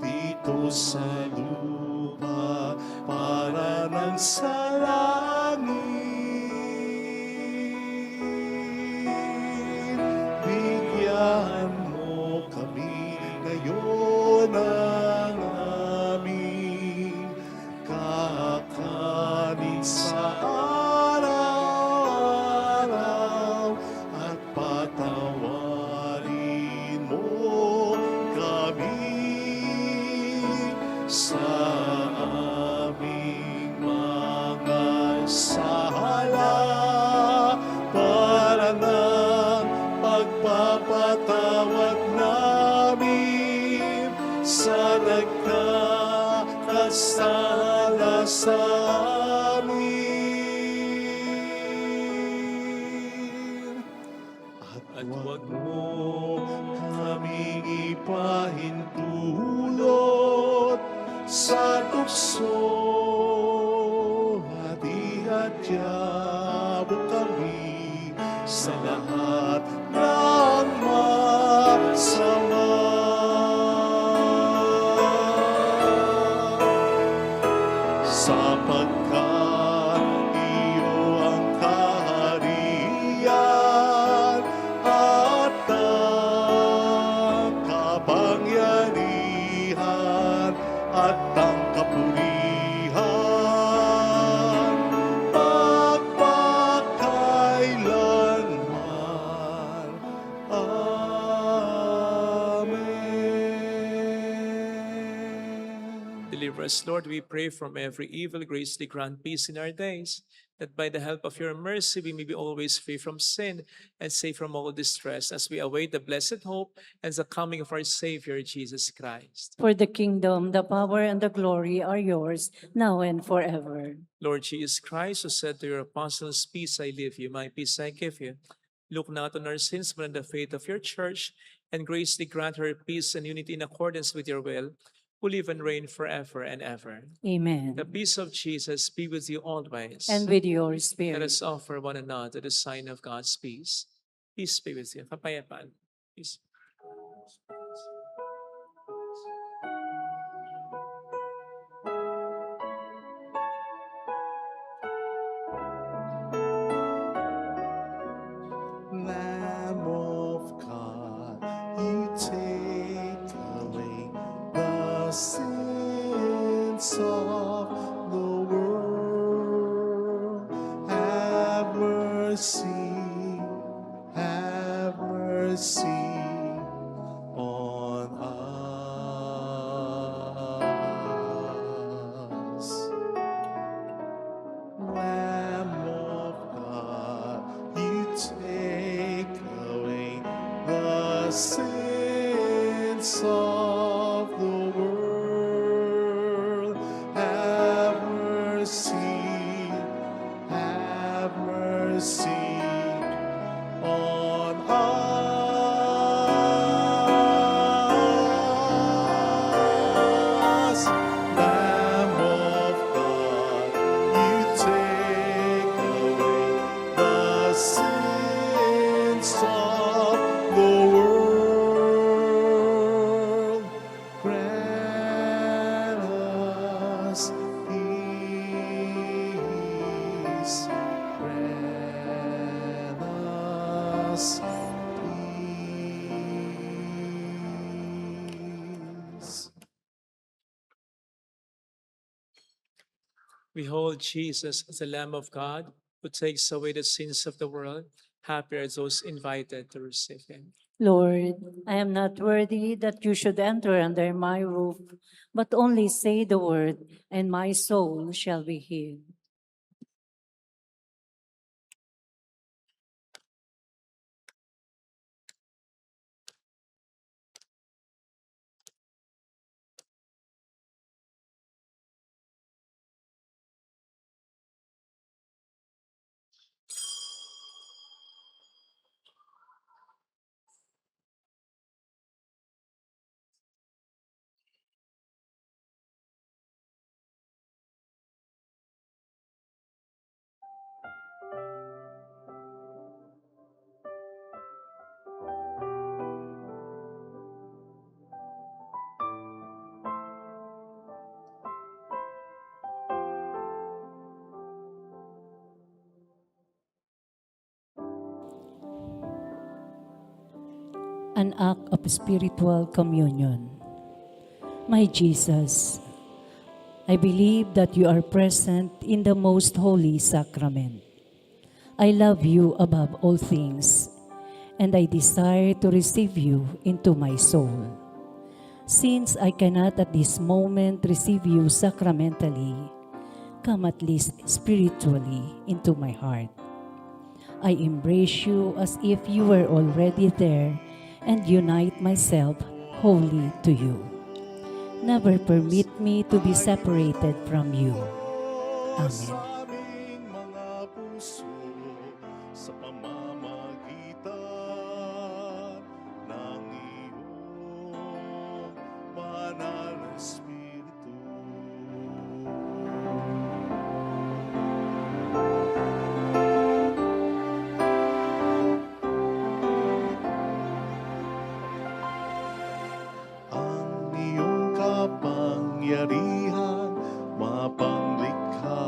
dito sa lupa para nang sa langit. Bigyan mo kami ngayon ng aming kakanin sa araw-araw at patawarin mo kami sa aming mga sala para ng pagpapatawad namin sa nagkakasala sa amin. At huwag mo kaming ipahintulot sa tukso at ihadyabo kami sa lahat ng masama. Sapagkat iyo ang kaharian at ang kapangyarihan at ang kapurihan magpakailanman. Amen. Deliver us, Lord, we pray, from every evil. Graciously grant peace in our days, that by the help of your mercy we may be always free from sin and safe from all distress, as we await the blessed hope and the coming of our Savior, Jesus Christ. For the kingdom, the power, and the glory are yours, now and forever. Lord Jesus Christ, who said to your apostles, "Peace I leave you, my peace I give you," look not on our sins, but on the faith of your church, and graciously grant her peace and unity in accordance with your will, who live and reign forever and ever. Amen. The peace of Jesus be with you always. And with your Let spirit. us offer one another the sign of God's peace. Peace be with you. Kapayapaan. Peace. Lamb of God, you take away the sins of the world. Have mercy, have mercy on us. Lamb of God, you take away the sins of the world. Have mercy, sing on us. Lamb of God, you take away the sins of the world. Grant us peace. Grant us peace. Behold Jesus as the Lamb of God who takes away the sins of the world. Happy are those invited to receive him. Lord, I am not worthy that you should enter under my roof, but only say the word, and my soul shall be healed. An act of spiritual communion. My Jesus, I believe that you are present in the most holy sacrament. I love you above all things, and I desire to receive you into my soul. Since I cannot at this moment receive you sacramentally, come at least spiritually into my heart. I embrace you as if you were already there and unite myself wholly to you. Never permit me to be separated from you. Amen. Sa aming mga puso, sa pamamagitan ng iyong banal na Espiritu. Ang iyong kapangyarihan mapanglikha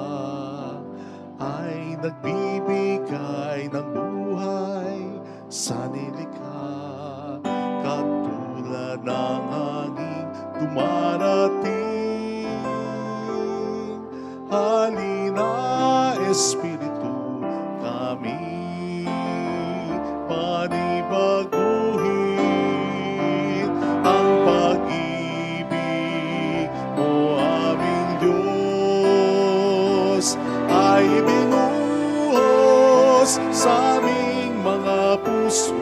ay nagbibigay ng buhay sa nilikha, katulad ng hangin dumarating. Halina, Espiritu, kami panibaguhin ang pag-ibig mo, aming Diyos, ay binuhos sa aming mga puso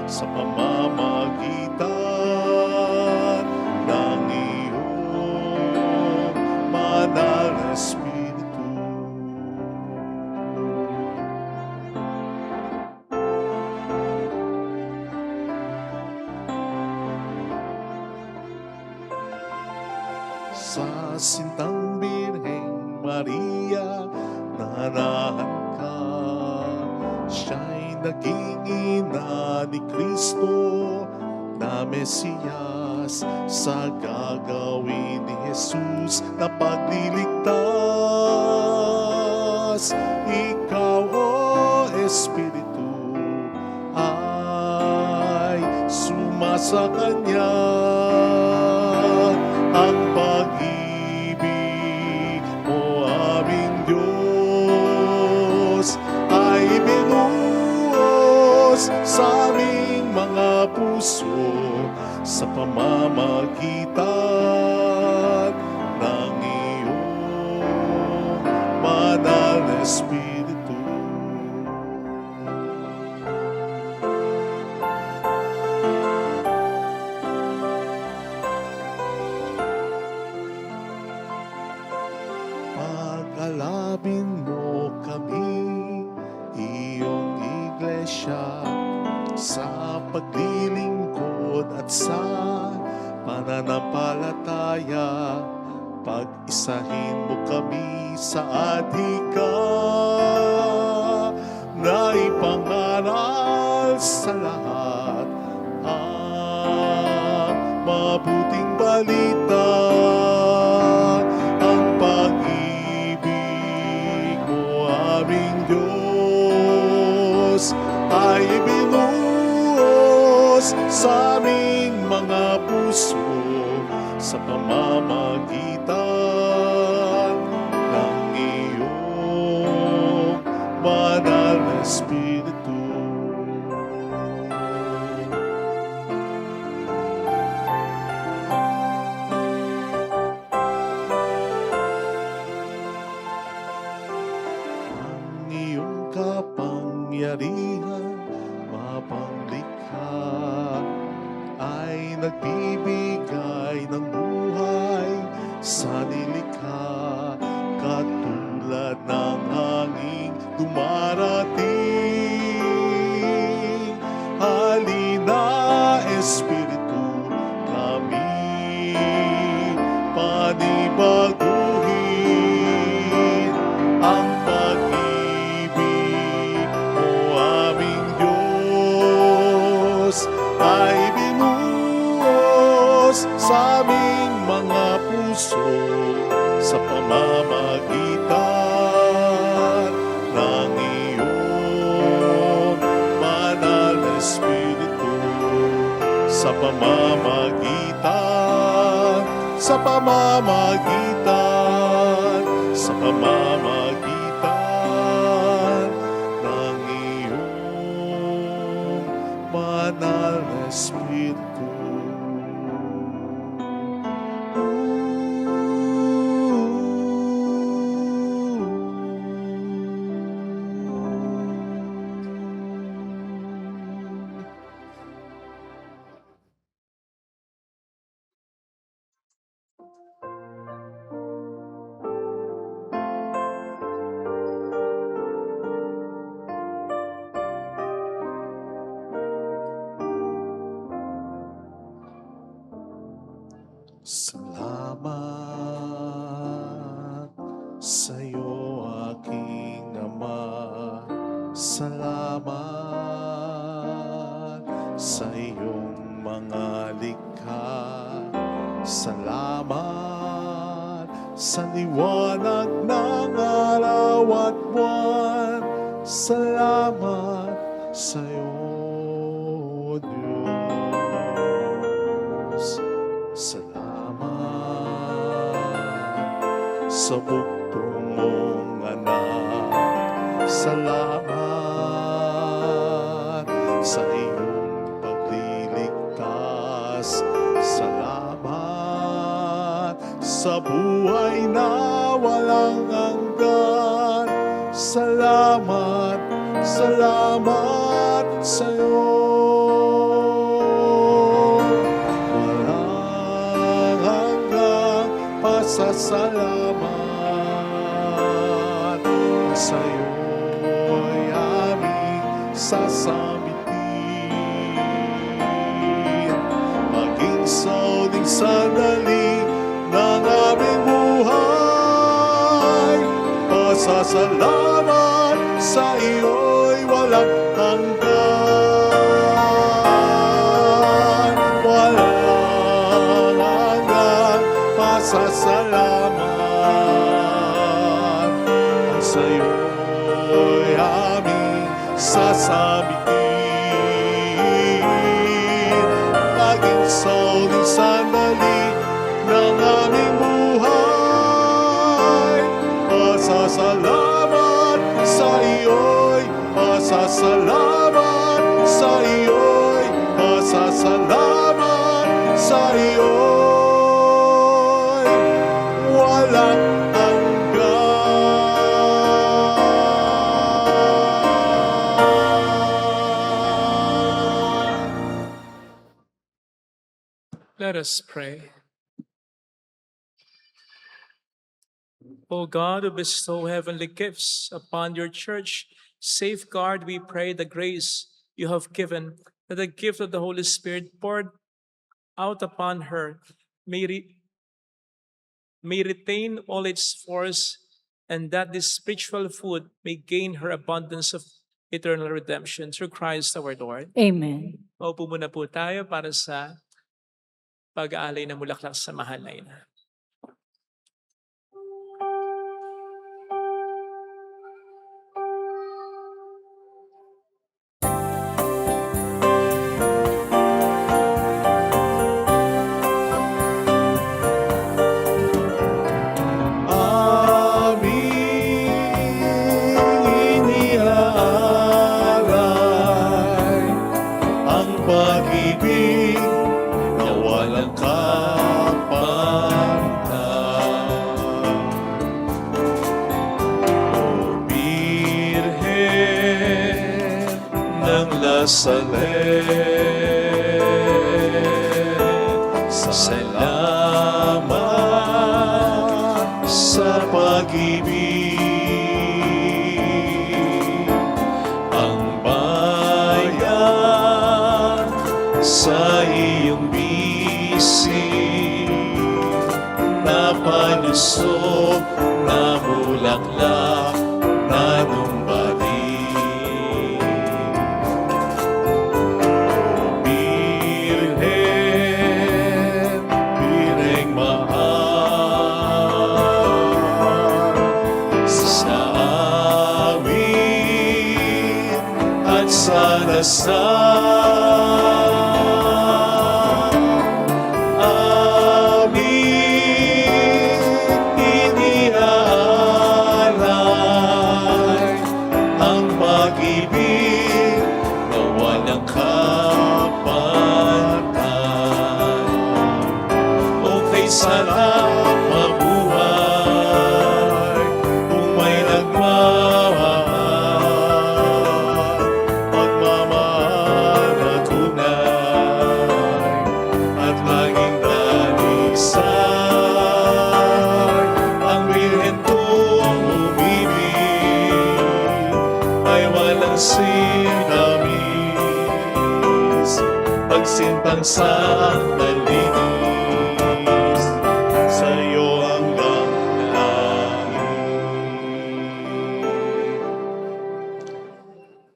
sa pamamagitan ng iyong banal na Espiritu. Sa sintang Birheng Maria, nanahan ka. Siya'y naging ina ni Kristo na Mesiyas, sa gagawin ni Jesus na pagliligtas. Ikaw, o Espiritu, ay sumasa Kanya. Ang pag-ibig mo, aming Diyos, ay binuhos sa aming mga puso sa pamamagitan ng iyong banal na Espiritu. Pag-alabin mo kami, siya sa paglilingkod at sa pananampalataya. Pag-isahin mo kami sa adhika na ipangaral sa lahat ang mabuting balita. Ang pag-ibig mo, aming Diyos, ay ibinuhos sa aming mga puso sa pamamagitan ng iyong banal na Espiritu. Ang iyong kapangyarihan mapanglikha ay nagbibigay ng buhay sa nilikha, katulad ng hanging dumarating. Halina, Espiritu, kami panibaguhin. Ang pag-ibig mo, aming Diyos, ay binuhos sa aming mga puso sa pamamagitan ng iyong banal na Espiritu. Sa pamamagitan, sa pamamagitan, sa pamamagitan ng iyong banal na Espiritu. Salamat sa iyo, aking Ama. Salamat sa iyong mga likha. Salamat sa liwanag ng araw at buwan. Salamat sa iyo, Diyos. Salamat sa buktong mong anak. Salamat sa iyong pagliligtas. Salamat sa buhay na walang hanggan. Salamat, salamat sa iyo. Walang hanggang pasasalamat sa iyo'y aming sasamitin. Maging sa uling sandali ng aming buhay, pasasalamat sa iyo'y walang hanggan. Walang hanggang pasasalamat sa iyo'y aming sasamitin. Maging sa uling sandali ng aming buhay, pasasalamat sa iyo'y, pasasalamat sa iyo'y, pasasalamat sa iyo'y walang hanggan. Let us pray. O God, who bestow heavenly gifts upon your church, safeguard, we pray, the grace you have given, that the gift of the Holy Spirit poured out upon her may, may retain all its force, and that this spiritual food may gain her abundance of eternal redemption through Christ our Lord. Amen. Maupo muna po tayo para sa pag-aalay ng bulaklak sa mahal na ina. Aming iniaalay ang pag-ibig na walang kapantay. O Birhen ng Lasalet, salamat sa pag-ibig. Ang bayan sa iyong bisig, napalusog na bulaklak na numbalik. O Birhen, Birheng mahal, sa awit at sa dasal, aming iniaalay ang pag-ibig na walang kapantay. O kay sarap mabuhay kung may nagmamahal, pagmamahal na tunay at laging dalisay. Ang Birhen kong umibig ay walang sinamis, pagsintang sandalinis sa'yo hanggang langit.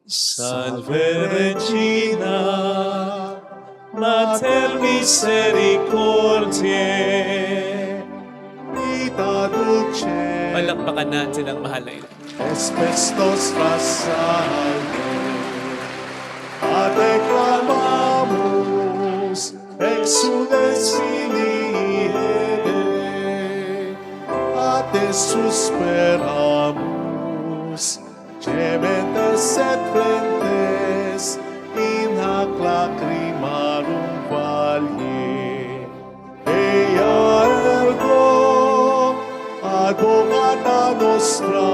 Salve Regina, Mater Misericordiae, Vita Dulce, Palakpakan natin ang mahal na ina. Espestos Rasalve, Ate clamamos, exules filii Eve, Ate susperamus, gementes et flentes, in hac lacrimarum valle. Ea ergo, advocata nostra,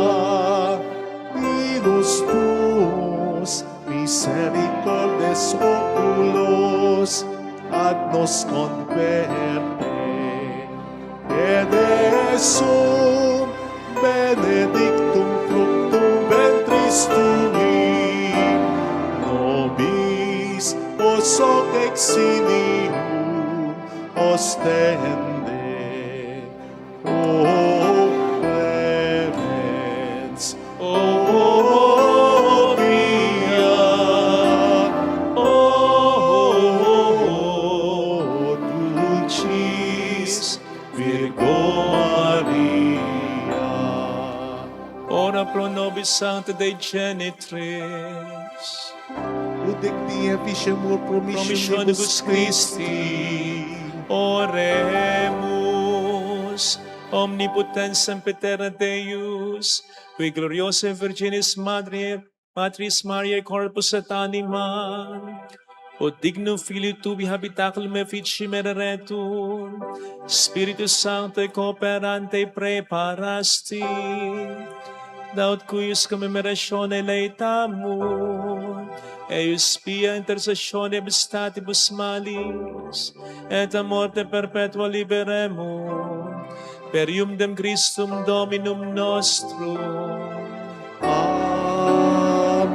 minus tuos, misericordes oculos, ad nos converte. Ed esum benedictum fructum ventris tui, nobis os hoc exilium ostende. O clemens, o pia, o dulcis Virgo Maria. Ora pro nobis Sancta Dei Genitris, Udec die efficemur promissionibus Christi. Oremus, omnipotens sempiterna Deus, qui gloriosa Virginis Matris Mariae corpus et anima, o dignum Filii Tubi habitaculum efficiem ereretur, Spiritus Sancto cooperante preparasti, daut cuius commemoratione laetamur, eius pia intercessione estatibus malis, et a morte perpetua liberemur, per iumdem Christum Dominum nostrum. Amen.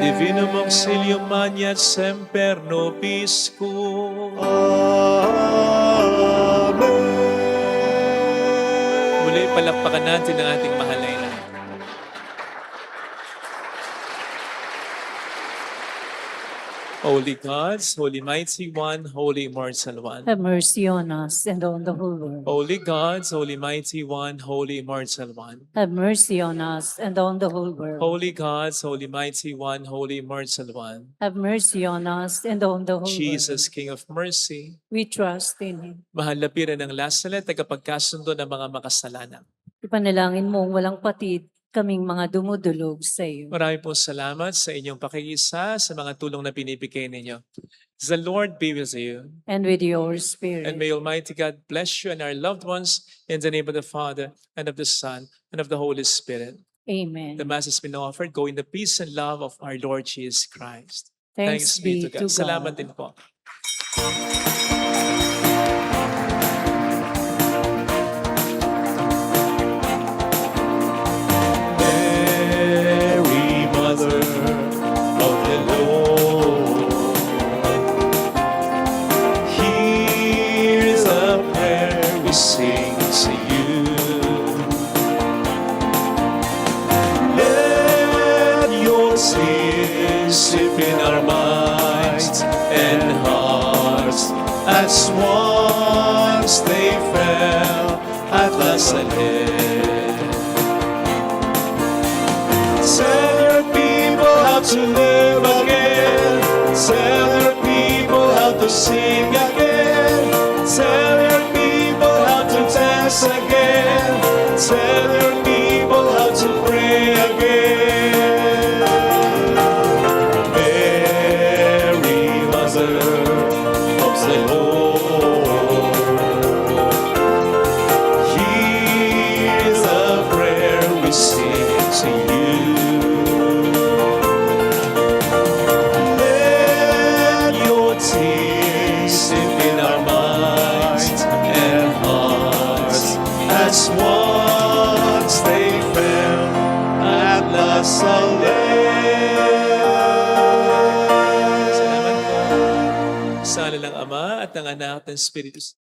Divinum auxilium magna et semper nobis cum. Muli, palakpakan natin ang ating mahal na ina. Holy gods, Holy Mighty One, Holy Immortal One. Have mercy on us and on the whole world. Holy gods, Holy Mighty One, Holy Immortal One. Have mercy on us and on the whole world. Holy gods, Holy Mighty One, Holy Immortal One. Have mercy on us and on the whole Jesus, world. King of Mercy, We trust in Him. mahal na pira ng lasalet, tagapagkasundo ng mga makasalanan. Ipanalangin mong walang patid kaming mga dumudulog sa iyo. Marami pong salamat sa inyong pakikisa, sa mga tulong na binibigay ninyo. The Lord be with you. And with your spirit. And may Almighty God bless you and our loved ones in the name of the Father and of the Son and of the Holy Spirit. Amen. The Mass has been offered. Go in the peace and love of our Lord Jesus Christ. Thanks be to God. Salamat din po. Mary, Mother of the Lord, here's a prayer we sing to you. Let your tears sip in our minds and hearts as once they fell at Nazareth. Tell your people how to live again. Tell your people how to sing again. Tell your people how to dance again. Tell your people how to pray again. Mary, Mother of the Lord, here's a prayer we sing to you. Let your tears sip in our minds and hearts as once they fell at Nazareth. Sa ngalan ng Ama at ng Anak at ng Espiritu Santo.